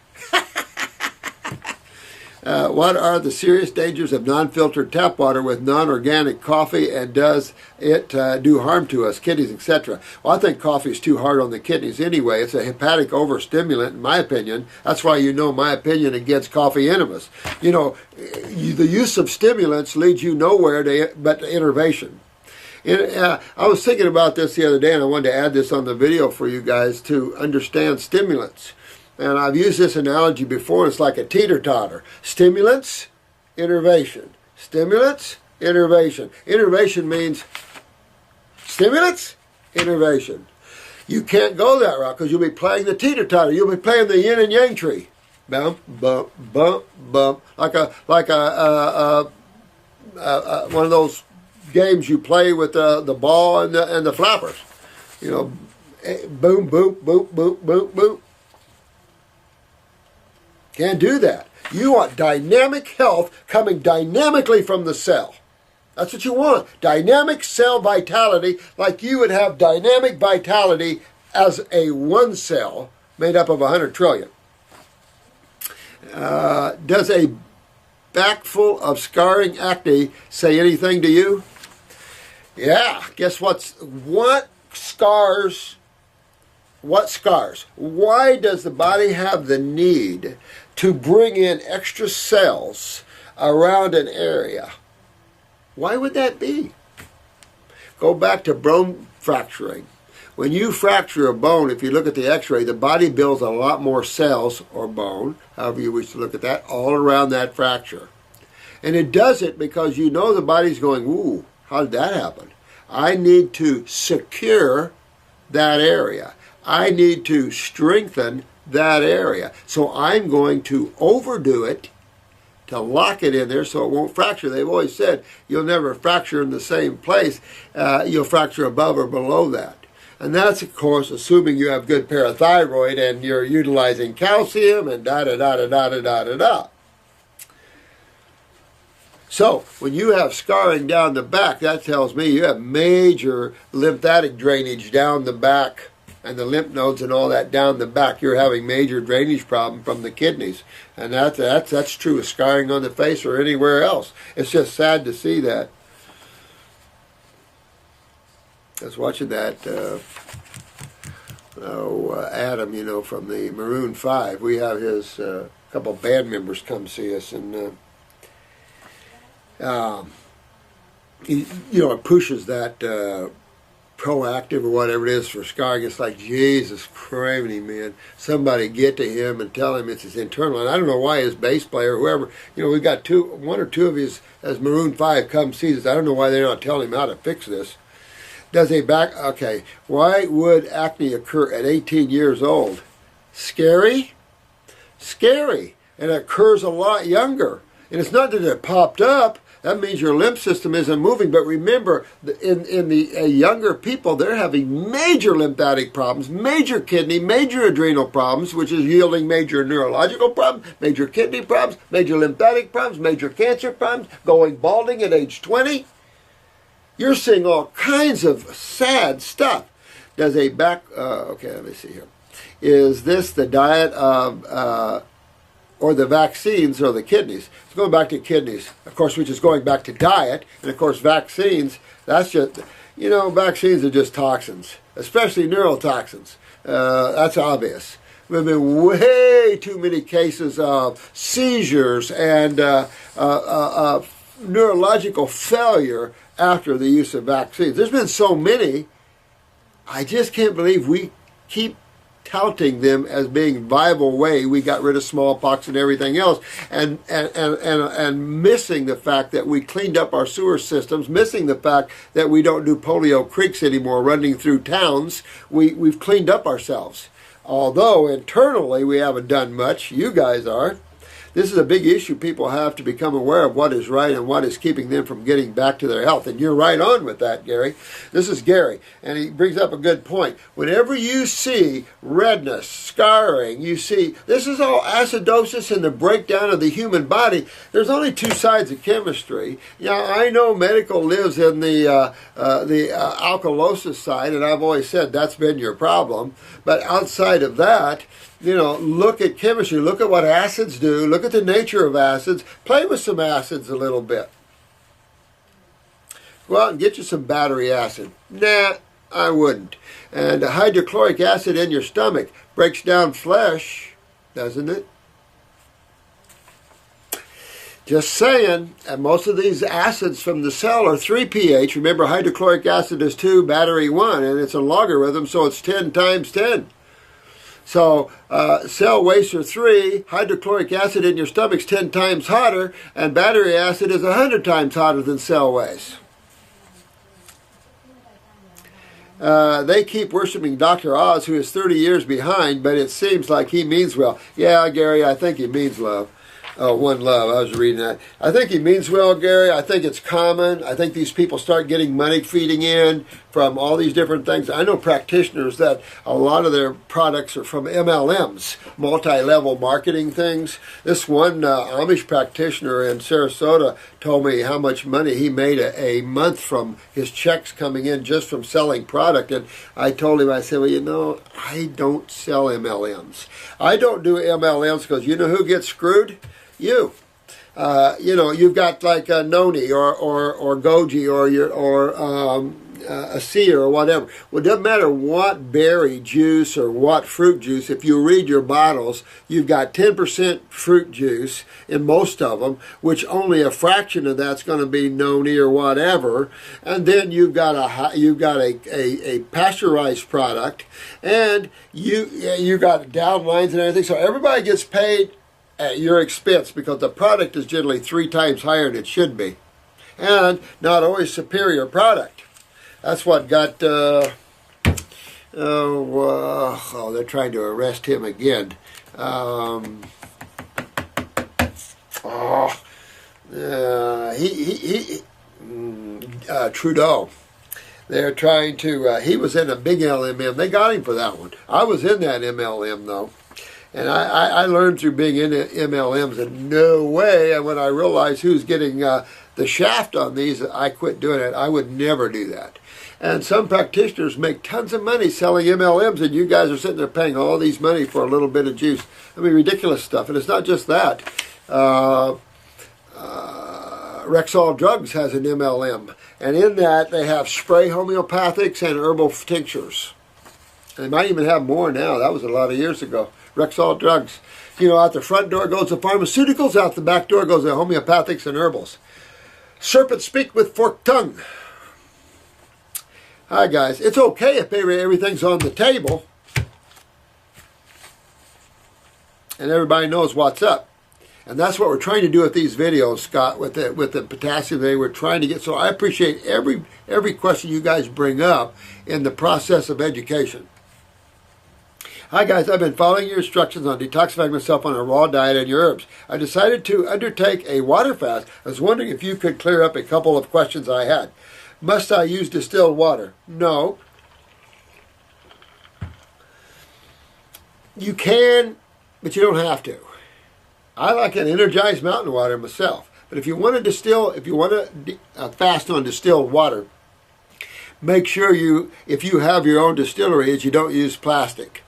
What are the serious dangers of non-filtered tap water with non-organic coffee, and does it do harm to us, kidneys, etc.? Well, I think coffee is too hard on the kidneys anyway. It's a hepatic overstimulant, in my opinion. That's why you know my opinion against coffee enemas. You know, the use of stimulants leads you nowhere but to innervation. I was thinking about this the other day, and I wanted to add this on the video for you guys to understand stimulants. And I've used this analogy before. It's like a teeter-totter. Stimulants, innervation. Stimulants, innervation. Innervation means stimulants, innervation. You can't go that route because you'll be playing the teeter-totter. You'll be playing the yin and yang tree. Bump, bump, bump, bump. Like a one of those games you play with the ball and the flappers. You know, boom, boom, boom, boom, boom, boom. Can't do that. You want dynamic health coming dynamically from the cell. That's what you want. Dynamic cell vitality, like you would have dynamic vitality as a one cell made up of 100 trillion. Does a back full of scarring acne say anything to you? Yeah. Guess what scars? What scars? Why does the body have the need to bring in extra cells around an area? Why would that be? Go back to bone fracturing. When you fracture a bone, if you look at the x-ray, the body builds a lot more cells, or bone, however you wish to look at that, all around that fracture. And it does it because you know the body's going, ooh, how did that happen? I need to secure that area. I need to strengthen that area. So I'm going to overdo it to lock it in there so it won't fracture. They've always said you'll never fracture in the same place. You'll fracture above or below that. And that's, of course, assuming you have good parathyroid and you're utilizing calcium and da-da-da-da-da-da-da-da. So when you have scarring down the back, that tells me you have major lymphatic drainage down the back, and the lymph nodes and all that down the back. You're having major drainage problem from the kidneys. And that's true of scarring on the face or anywhere else. It's just sad to see that. I was watching that Adam, you know, from the Maroon 5. We have his couple band members come see us, and he, you know, it pushes that proactive or whatever it is for scarring. It's like, Jesus craving, man. Somebody get to him and tell him it's his internal. And I don't know why his bass player, whoever, you know, we've got one or two of his, as Maroon 5 come see us. I don't know why they're not telling him how to fix this. Okay, why would acne occur at 18 years old? Scary? Scary. And it occurs a lot younger. And it's not that it popped up. That means your lymph system isn't moving. But remember, in the younger people, they're having major lymphatic problems, major kidney, major adrenal problems, which is yielding major neurological problems, major kidney problems, major lymphatic problems, major cancer problems, going balding at age 20. You're seeing all kinds of sad stuff. Does a back... okay, let me see here. Is this the diet of... or the vaccines or the kidneys? It's going back to kidneys, of course, which is going back to diet. And, of course, vaccines, that's just... You know, vaccines are just toxins, especially neurotoxins. That's obvious. There have been way too many cases of seizures and neurological failure after the use of vaccines. There's been so many, I just can't believe we keep touting them as being viable way. We got rid of smallpox and everything else, and missing the fact that we cleaned up our sewer systems, missing the fact that we don't do polio creeks anymore running through towns. We've cleaned up ourselves. Although internally we haven't done much, you guys are. This is a big issue people have to become aware of what is right and what is keeping them from getting back to their health. And you're right on with that, Gary. This is Gary, and he brings up a good point. Whenever you see redness, scarring, you see, this is all acidosis and the breakdown of the human body. There's only two sides of chemistry. I know medical lives in the alkalosis side, and I've always said that's been your problem. But outside of that, look at chemistry, look at what acids do, look at the nature of acids, play with some acids a little bit. Go out and get you some battery acid. Nah, I wouldn't. And hydrochloric acid in your stomach breaks down flesh, doesn't it? Just saying, and most of these acids from the cell are 3 pH. Remember, hydrochloric acid is 2, battery 1, and it's a logarithm, so it's 10 times 10. So cell wastes are 3, hydrochloric acid in your stomach's 10 times hotter, and battery acid is 100 times hotter than cell waste. They keep worshiping Dr. Oz, who is 30 years behind, but it seems like he means well. Yeah, Gary, I think he means love. Oh, One Love, I was reading that. I think he means well, Gary. I think it's common. I think these people start getting money feeding in from all these different things. I know practitioners that a lot of their products are from MLMs, multi-level marketing things. This one Amish practitioner in Sarasota told me how much money he made a month from his checks coming in just from selling product. And I told him, I said, well, I don't sell MLMs. I don't do MLMs because you know who gets screwed? You. You've got like a noni or goji or a seer or whatever. Well, it doesn't matter what berry juice or what fruit juice. If you read your bottles, you've got 10% fruit juice in most of them, which only a fraction of that's going to be noni or whatever. And then you've got a pasteurized product, and you got downlines and everything. So everybody gets paid at your expense because the product is generally 3 times higher than it should be, and not always superior product. That's what got they're trying to arrest him again. Trudeau. They're trying to he was in a big MLM. They got him for that one. I was in that MLM though. And I learned through being in MLMs that no way, and when I realized who's getting the shaft on these, I quit doing it. I would never do that. And some practitioners make tons of money selling MLMs, and you guys are sitting there paying all these money for a little bit of juice. I mean, ridiculous stuff. And it's not just that. Rexall Drugs has an MLM. And in that, they have spray homeopathics and herbal tinctures. And they might even have more now. That was a lot of years ago. Rexall Drugs. Out the front door goes the pharmaceuticals, out the back door goes the homeopathics and herbals. Serpents speak with forked tongue. Hi guys, it's okay if everything's on the table and everybody knows what's up. And that's what we're trying to do with these videos, Scott, with the potassium they were trying to get. So I appreciate every question you guys bring up in the process of education. Hi guys, I've been following your instructions on detoxifying myself on a raw diet and your herbs. I decided to undertake a water fast. I was wondering if you could clear up a couple of questions I had. Must I use distilled water? No. You can, but you don't have to. I like an energized mountain water myself. But if you want to fast on distilled water, make sure if you have your own distillery, you don't use plastic.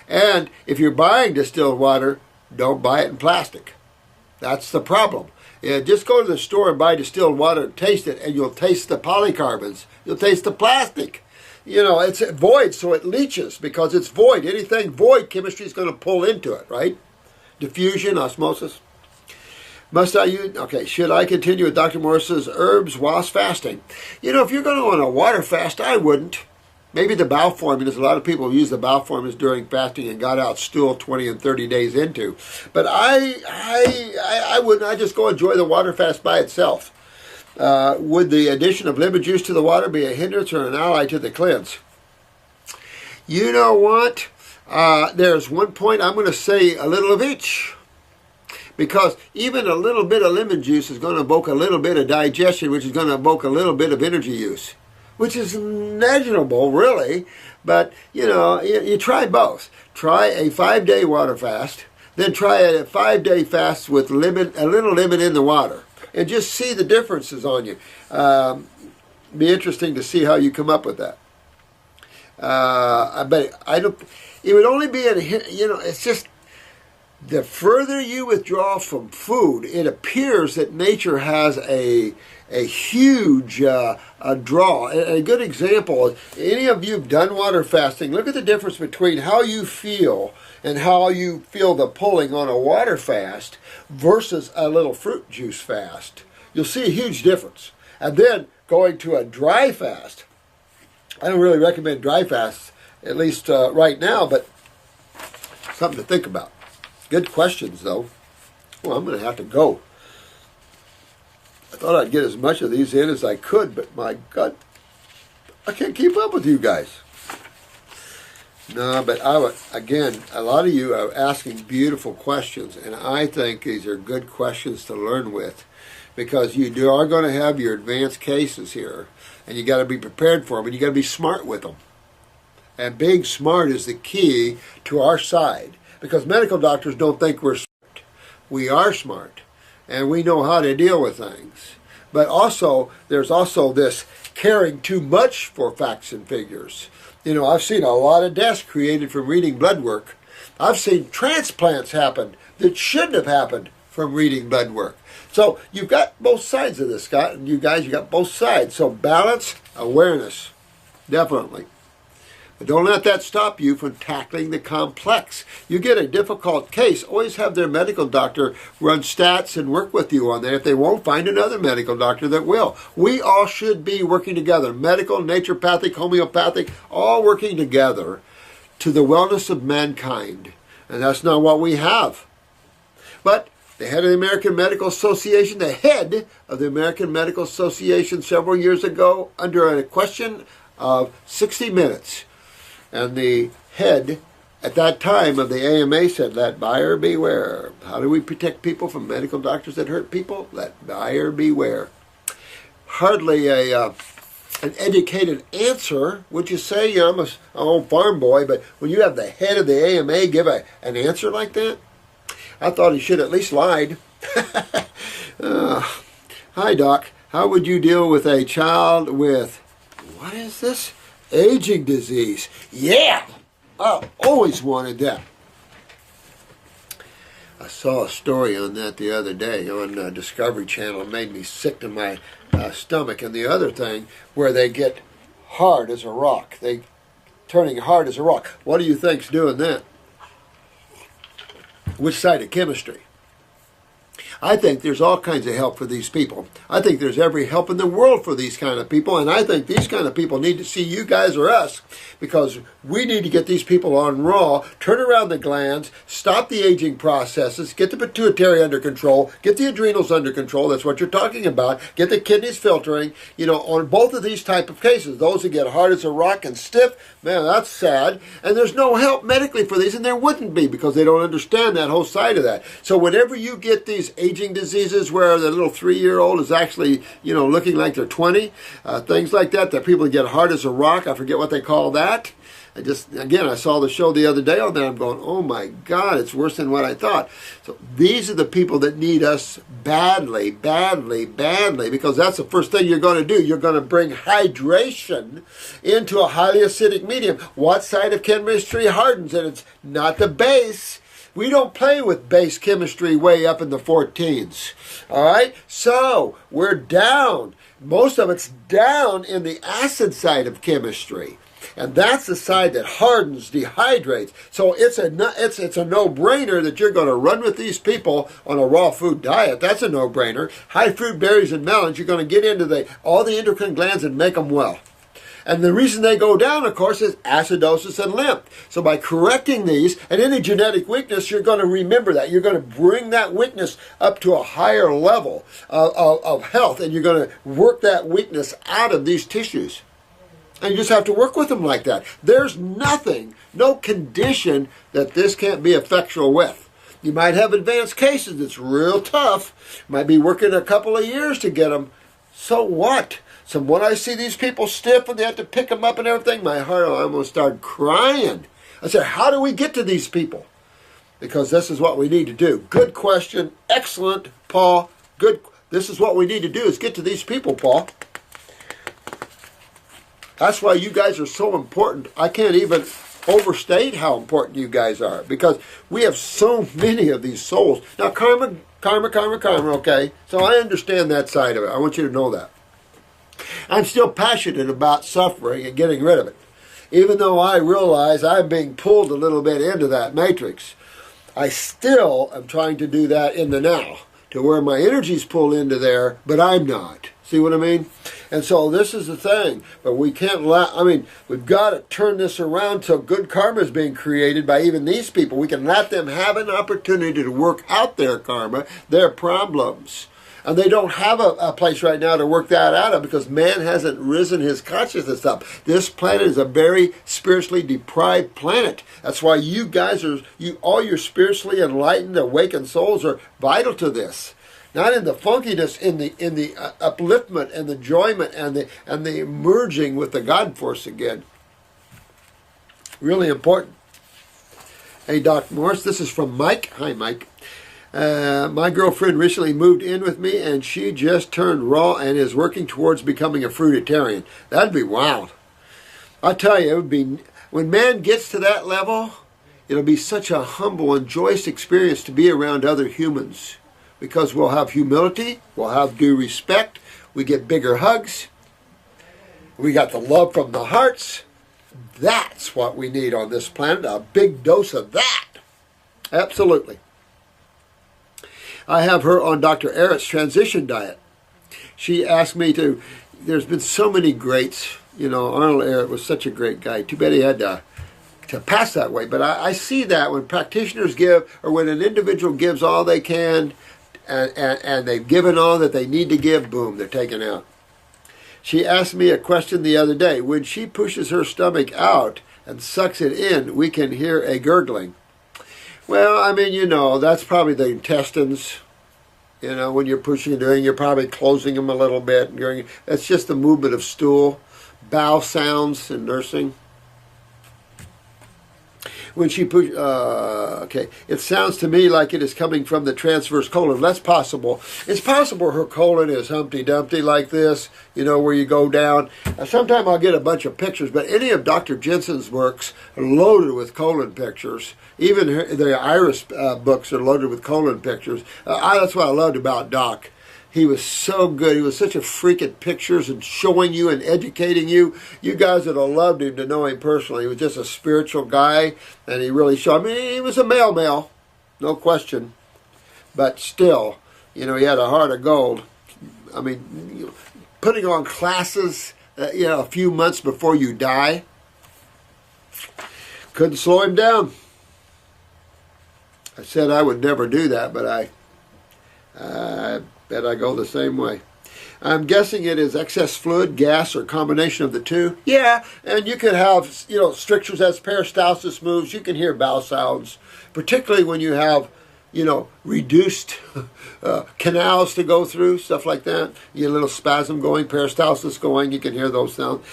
And if you're buying distilled water, don't buy it in plastic. That's the problem. Just go to the store and buy distilled water and taste it, and you'll taste the polycarbons. You'll taste the plastic. It's void, so it leaches because it's void. Anything void, chemistry is going to pull into it, right? Diffusion, osmosis. Must I use, should I continue with Dr. Morris's herbs whilst fasting? If you're going to go on a water fast, I wouldn't. Maybe the bowel formulas, a lot of people use the bowel formulas during fasting and got out stool 20 and 30 days into. But I wouldn't. I just go enjoy the water fast by itself. Would the addition of lemon juice to the water be a hindrance or an ally to the cleanse? You know what? There's one point I'm going to say a little of each. because even a little bit of lemon juice is going to evoke a little bit of digestion, which is going to evoke a little bit of energy use, which is measurable, really. But, you try both. Try a 5-day water fast, then try a 5-day fast with a little lemon in the water, and just see the differences on you. Be interesting to see how you come up with that. But it would only be it's just, the further you withdraw from food, it appears that nature has a huge draw. A good example, any of you have done water fasting, look at the difference between how you feel and how you feel the pulling on a water fast versus a little fruit juice fast. You'll see a huge difference. And then going to a dry fast. I don't really recommend dry fasts, at least right now, but something to think about. Good questions, though. Well, I'm going to have to go. I thought I'd get as much of these in as I could, but my God, I can't keep up with you guys. No, but again, a lot of you are asking beautiful questions, and I think these are good questions to learn with, because you are going to have your advanced cases here, and you got to be prepared for them, and you got to be smart with them. And being smart is the key to our side, because medical doctors don't think we're smart. We are smart, and we know how to deal with things. But also, there's also this caring too much for facts and figures. I've seen a lot of deaths created from reading blood work. I've seen transplants happen that shouldn't have happened from reading blood work. So you've got both sides of this, Scott, and you got both sides. So balance, awareness, definitely. But don't let that stop you from tackling the complex. You get a difficult case, always have their medical doctor run stats and work with you on that. If they won't, find another medical doctor that will. We all should be working together, medical, naturopathic, homeopathic, all working together to the wellness of mankind. And that's not what we have. But the head of the American Medical Association, several years ago, under a question of 60 minutes, and the head at that time of the AMA said, "Let buyer beware." How do we protect people from medical doctors that hurt people? Let buyer beware. Hardly an educated answer, would you say? I'm an old farm boy, but when you have the head of the AMA give an answer like that, I thought he should at least lied. Hi, Doc. How would you deal with a child with, what is this? Aging disease. Yeah! I always wanted that. I saw a story on that the other day on Discovery Channel. It made me sick to my stomach. And the other thing, where they get hard as a rock. They turning hard as a rock. What do you think's doing that? Which side of chemistry? I think there's all kinds of help for these people. I think there's every help in the world for these kind of people, and I think these kind of people need to see you guys or us, because we need to get these people on raw, turn around the glands, stop the aging processes, get the pituitary under control, get the adrenals under control. That's what you're talking about. Get the kidneys filtering. On both of these type of cases, those that get hard as a rock and stiff, man, that's sad. And there's no help medically for these, and there wouldn't be, because they don't understand that whole side of that. So whenever you get these aging diseases where the little 3-year-old is actually, looking like they're 20, things like that people get hard as a rock. I forget what they call that. I saw the show the other day on that. I'm going, oh my God, it's worse than what I thought. So these are the people that need us badly, badly, badly, because that's the first thing you're going to do. You're going to bring hydration into a highly acidic medium. What side of chemistry hardens it? It's not the base. We don't play with base chemistry way up in the 14s. All right? So we're down. Most of it's down in the acid side of chemistry. And that's the side that hardens, dehydrates. So it's a no-brainer that you're going to run with these people on a raw food diet. That's a no-brainer. High fruit, berries, and melons, you're going to get into all the endocrine glands and make them well. And the reason they go down, of course, is acidosis and lymph. So by correcting these, and any genetic weakness, you're going to remember that. You're going to bring that weakness up to a higher level of health, and you're going to work that weakness out of these tissues. And you just have to work with them like that. There's nothing, no condition that this can't be effectual with. You might have advanced cases that's real tough. Might be working a couple of years to get them. So what? So when I see these people stiff and they have to pick them up and everything, my heart almost started crying. I said, how do we get to these people? Because this is what we need to do. Good question. Excellent, Paul. Good. This is what we need to do is get to these people, Paul. That's why you guys are so important. I can't even overstate how important you guys are, because we have so many of these souls. Now, karma, okay? So I understand that side of it. I want you to know that. I'm still passionate about suffering and getting rid of it. Even though I realize I'm being pulled a little bit into that matrix, I still am trying to do that in the now, to where my energy's pulled into there, but I'm not. See what I mean? And so this is the thing. But we can't we've got to turn this around so good karma is being created by even these people. We can let them have an opportunity to work out their karma, their problems. And they don't have a place right now to work that out of, because man hasn't risen his consciousness up. This planet is a very spiritually deprived planet. That's why you guys all your spiritually enlightened, awakened souls are vital to this. Not in the funkiness, in the upliftment and the enjoyment and the merging with the God force again. Really important. Hey, Dr. Morris, this is from Mike. Hi, Mike. My girlfriend recently moved in with me, and she just turned raw and is working towards becoming a fruitarian. That'd be wild. I tell you, it would be, when man gets to that level, it'll be such a humble and joyous experience to be around other humans. Because we'll have humility, we'll have due respect, we get bigger hugs, we got the love from the hearts. That's what we need on this planet, a big dose of that. Absolutely. I have her on Dr. Ehret's transition diet. She asked me to, there's been so many greats, Arnold Ehret was such a great guy. Too bad he had to pass that way. But I see that when practitioners give, or when an individual gives all they can, and they've given all that they need to give, boom, they're taken out. She asked me a question the other day. When she pushes her stomach out and sucks it in, we can hear a gurgling. Well, that's probably the intestines. When you're pushing and doing, you're probably closing them a little bit. That's just the movement of stool. Bowel sounds in nursing. When she pushes, okay, it sounds to me like it is coming from the transverse colon. That's possible. It's possible her colon is Humpty Dumpty like this, where you go down. Sometime I'll get a bunch of pictures, but any of Dr. Jensen's works are loaded with colon pictures. Even the Iris books are loaded with colon pictures. That's what I loved about Doc. He was so good. He was such a freak at pictures and showing you and educating you. You guys would have loved him to know him personally. He was just a spiritual guy, and he really showed. He was a male, no question. But still, he had a heart of gold. Putting on classes, a few months before you die, couldn't slow him down. I said I would never do that, but I bet I go the same way. I'm guessing it is excess fluid, gas, or combination of the two. Yeah, and you could have, strictures as peristalsis moves. You can hear bowel sounds, particularly when you have, reduced canals to go through, stuff like that. You get a little spasm going, peristalsis going. You can hear those sounds.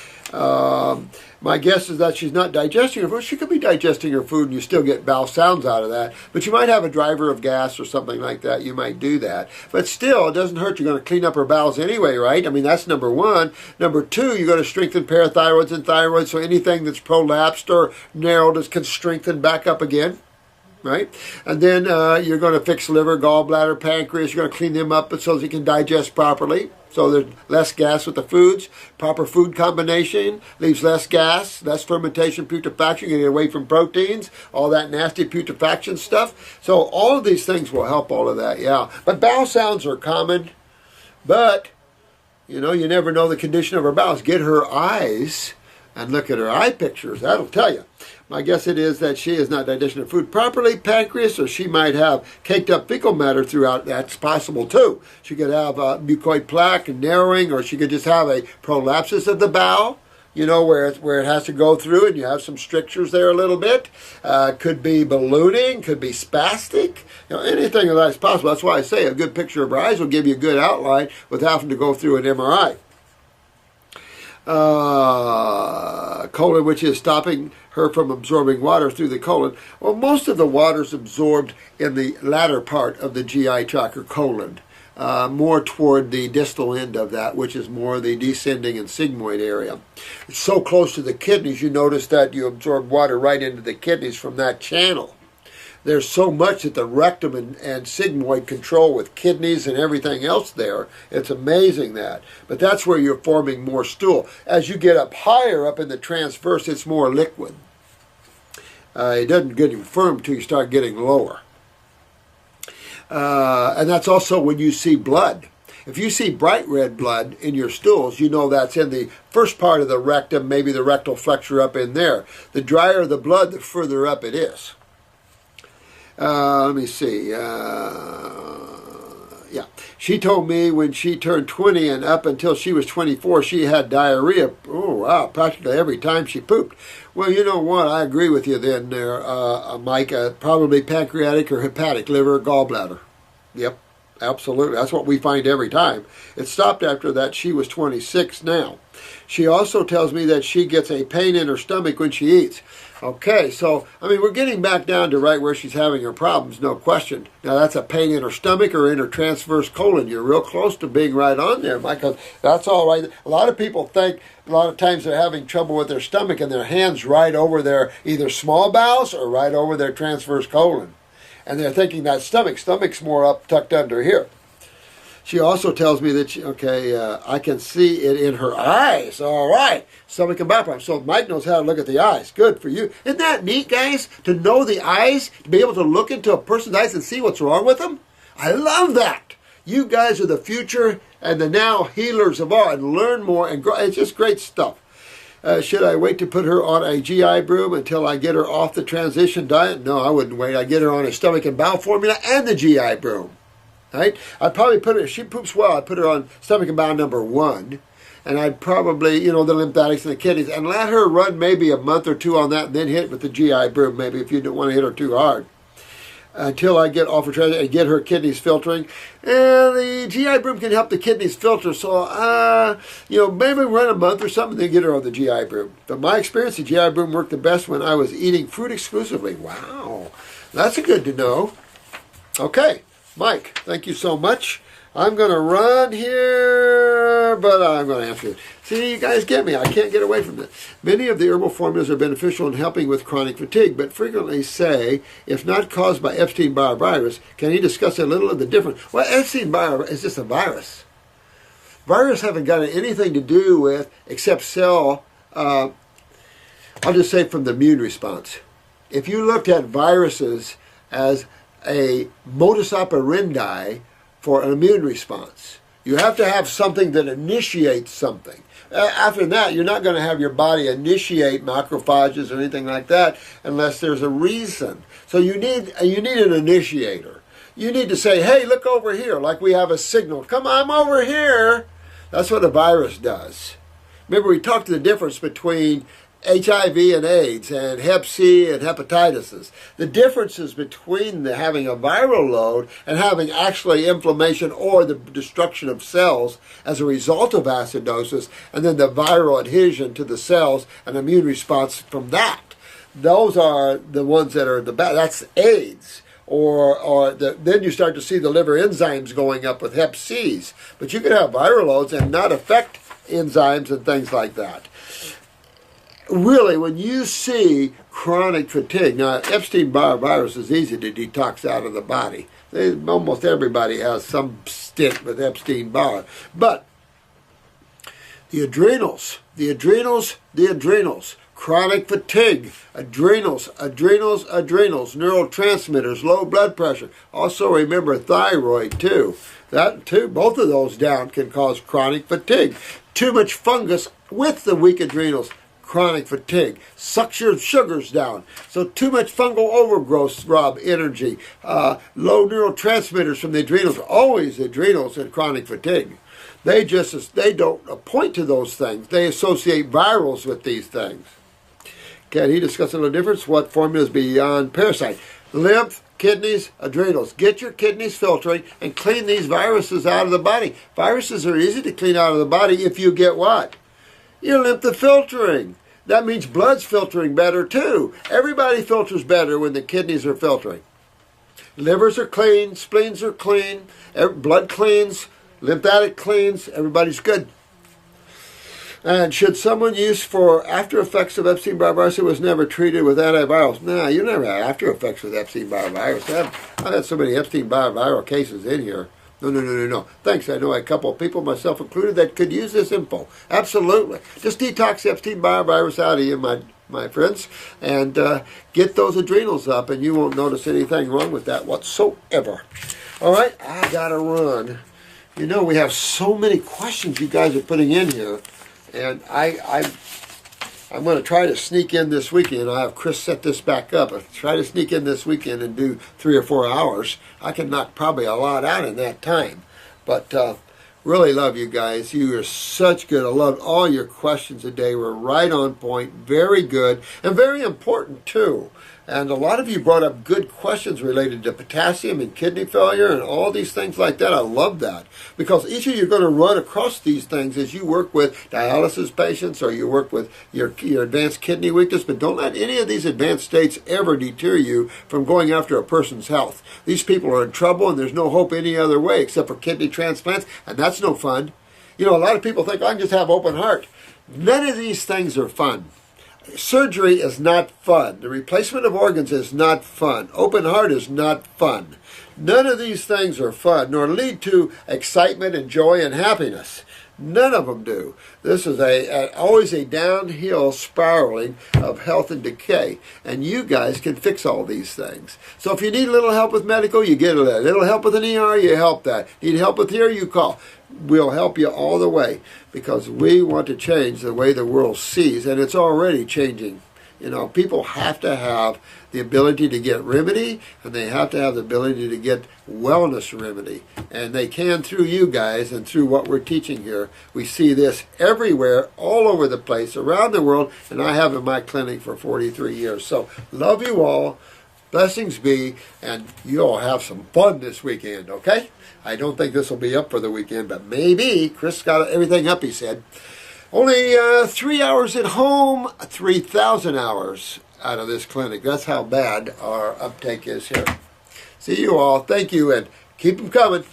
My guess is that she's not digesting her food. She could be digesting her food and you still get bowel sounds out of that. But you might have a driver of gas or something like that. You might do that. But still, it doesn't hurt. You're going to clean up her bowels anyway, right? That's number one. Number two, you're going to strengthen parathyroids and thyroid. So anything that's prolapsed or narrowed can strengthen back up again. Right? And then you're going to fix liver, gallbladder, pancreas. You're going to clean them up so that you can digest properly. So there's less gas with the foods. Proper food combination leaves less gas, less fermentation, putrefaction. You get away from proteins, all that nasty putrefaction stuff. So all of these things will help all of that, yeah. But bowel sounds are common. But, you never know the condition of her bowels. Get her eyes and look at her eye pictures. That'll tell you. My guess it is that she is not digesting her food properly, pancreas, or she might have caked up fecal matter throughout. That's possible too. She could have mucoid plaque and narrowing, or she could just have a prolapsus of the bowel, you know, where it has to go through, and you have some strictures there a little bit. Could be ballooning, could be spastic. You know, anything of that is possible. That's why I say a good picture of her eyes will give you a good outline without having to go through an MRI. Colon, which is stopping her from absorbing water through the colon. Well, most of the water is absorbed in the latter part of the GI tract, or colon. More toward the distal end of that, which is more the descending and sigmoid area. It's so close to the kidneys, you notice that you absorb water right into the kidneys from that channel. There's so much that the rectum and sigmoid control with kidneys and everything else there. It's amazing that. But that's where you're forming more stool. As you get up higher up in the transverse, it's more liquid. It doesn't get firm until you start getting lower. And that's also when you see blood. If you see bright red blood in your stools, you know that's in the first part of the rectum, maybe the rectal flexure up in there. The drier the blood, the further up it is. Let me see. Yeah. She told me when she turned 20 and up until she was 24, she had diarrhea. Oh, wow, practically every time she pooped. Well, you know what? I agree with you then there, Mike. Probably pancreatic or hepatic, liver or gallbladder. Yep, absolutely. That's what we find every time. It stopped after that. She was 26 now. She also tells me that she gets a pain in her stomach when she eats. Okay, so, I mean, we're getting back down to right where she's having her problems, no question. Now, that's a pain in her stomach or in her transverse colon. You're real close to being right on there, Mike. That's all right. A lot of people think a lot of times they're having trouble with their stomach and their hands right over their either small bowels or right over their transverse colon. And they're thinking that stomach's more up tucked under here. She also tells me that, I can see it in her eyes. All right. Stomach and bowel problems. So Mike knows how to look at the eyes. Good for you. Isn't that neat, guys? To know the eyes, to be able to look into a person's eyes and see what's wrong with them? I love that. You guys are the future and the now healers of all, and learn more and grow. It's just great stuff. Should I wait to put her on a GI broom until I get her off the transition diet? No, I wouldn't wait. I'd get her on a stomach and bowel formula and the GI broom. Right? I'd probably put her, if she poops well, I'd put her on stomach and bowel number 1. And I'd probably, the lymphatics and the kidneys, and let her run maybe a month or 2 on that, and then hit it with the GI broom, maybe, if you don't want to hit her too hard. Until I get off her transition and get her kidneys filtering. And the GI broom can help the kidneys filter, so, maybe run a month or something, then get her on the GI broom. But my experience, the GI broom worked the best when I was eating fruit exclusively. Wow. That's good to know. Okay. Mike, thank you so much. I'm going to run here, but I'm going to answer it. See, you guys get me. I can't get away from this. Many of the herbal formulas are beneficial in helping with chronic fatigue, but frequently say, if not caused by Epstein-Barr virus, can you discuss a little of the difference? Well, Epstein-Barr is just a virus. Viruses haven't got anything to do with, except cell, I'll just say from the immune response. If you looked at viruses as a modus operandi for an immune response, you have to have something that initiates something. After that, you're not going to have your body initiate macrophages or anything like that unless there's a reason. So you need an initiator. You need to say, hey, look over here, like we have a signal. Come on, I'm over here. That's what a virus does. Remember, we talked the difference between HIV and AIDS and Hep C and hepatitis. The differences between having a viral load and having actually inflammation or the destruction of cells as a result of acidosis, and then the viral adhesion to the cells and immune response from that. Those are the ones that are the bad. That's AIDS. Then you start to see the liver enzymes going up with Hep C's. But you can have viral loads and not affect enzymes and things like that. Really, when you see chronic fatigue, now Epstein-Barr virus is easy to detox out of the body. Almost everybody has some stint with Epstein-Barr. But the adrenals, chronic fatigue, adrenals, neurotransmitters, low blood pressure. Also remember thyroid too. That too, both of those down can cause chronic fatigue. Too much fungus with the weak adrenals, chronic fatigue, sucks your sugars down. So too much fungal overgrowth rob energy. Low neurotransmitters from the adrenals, always adrenals and chronic fatigue. They don't point to those things. They associate virals with these things. Can he discuss a little difference? What formulas beyond parasite? Lymph, kidneys, adrenals. Get your kidneys filtering and clean these viruses out of the body. Viruses are easy to clean out of the body if you get what? Your lymph filtering. That means blood's filtering better too. Everybody filters better when the kidneys are filtering. Livers are clean, spleens are clean, blood cleans, lymphatic cleans, everybody's good. And should someone use for after effects of Epstein-Barr virus who was never treated with antivirals? No, you never had after effects with Epstein-Barr virus. I've had so many Epstein-Barr viral cases in here. No. Thanks. I know a couple of people, myself included, that could use this info. Absolutely. Just detox Epstein-Barr virus out of you, my friends, and get those adrenals up, and you won't notice anything wrong with that whatsoever. All right, I got to run. You know, we have so many questions you guys are putting in here, and I'm going to try to sneak in this weekend. I'll have Chris set this back up. I'll try to sneak in this weekend and do 3 or 4 hours. I can knock probably a lot out in that time. But really love you guys. You are such good. I loved all your questions today. We're right on point. Very good. And very important, too. And a lot of you brought up good questions related to potassium and kidney failure and all these things like that. I love that. Because each of you are going to run across these things as you work with dialysis patients or you work with your advanced kidney weakness. But don't let any of these advanced states ever deter you from going after a person's health. These people are in trouble and there's no hope any other way except for kidney transplants. And that's no fun. You know, a lot of people think I can just have open heart. None of these things are fun. Surgery is not fun. The replacement of organs is not fun. Open heart is not fun. None of these things are fun, nor lead to excitement and joy and happiness. None of them do. This is always a downhill spiraling of health and decay. And you guys can fix all these things. So if you need a little help with medical, you get a little help with an ER, you help that. Need help with here, you call. We'll help you all the way because we want to change the way the world sees, and it's already changing. You know, people have to have the ability to get remedy, and they have to have the ability to get wellness remedy. And they can through you guys and through what we're teaching here. We see this everywhere, all over the place, around the world, and I have in my clinic for 43 years. So, love you all. Blessings be, and you all have some fun this weekend, okay? I don't think this will be up for the weekend, but maybe. Chris got everything up, he said. Only 3 hours at home, 3,000 hours out of this clinic. That's how bad our uptake is here. See you all. Thank you, and keep them coming.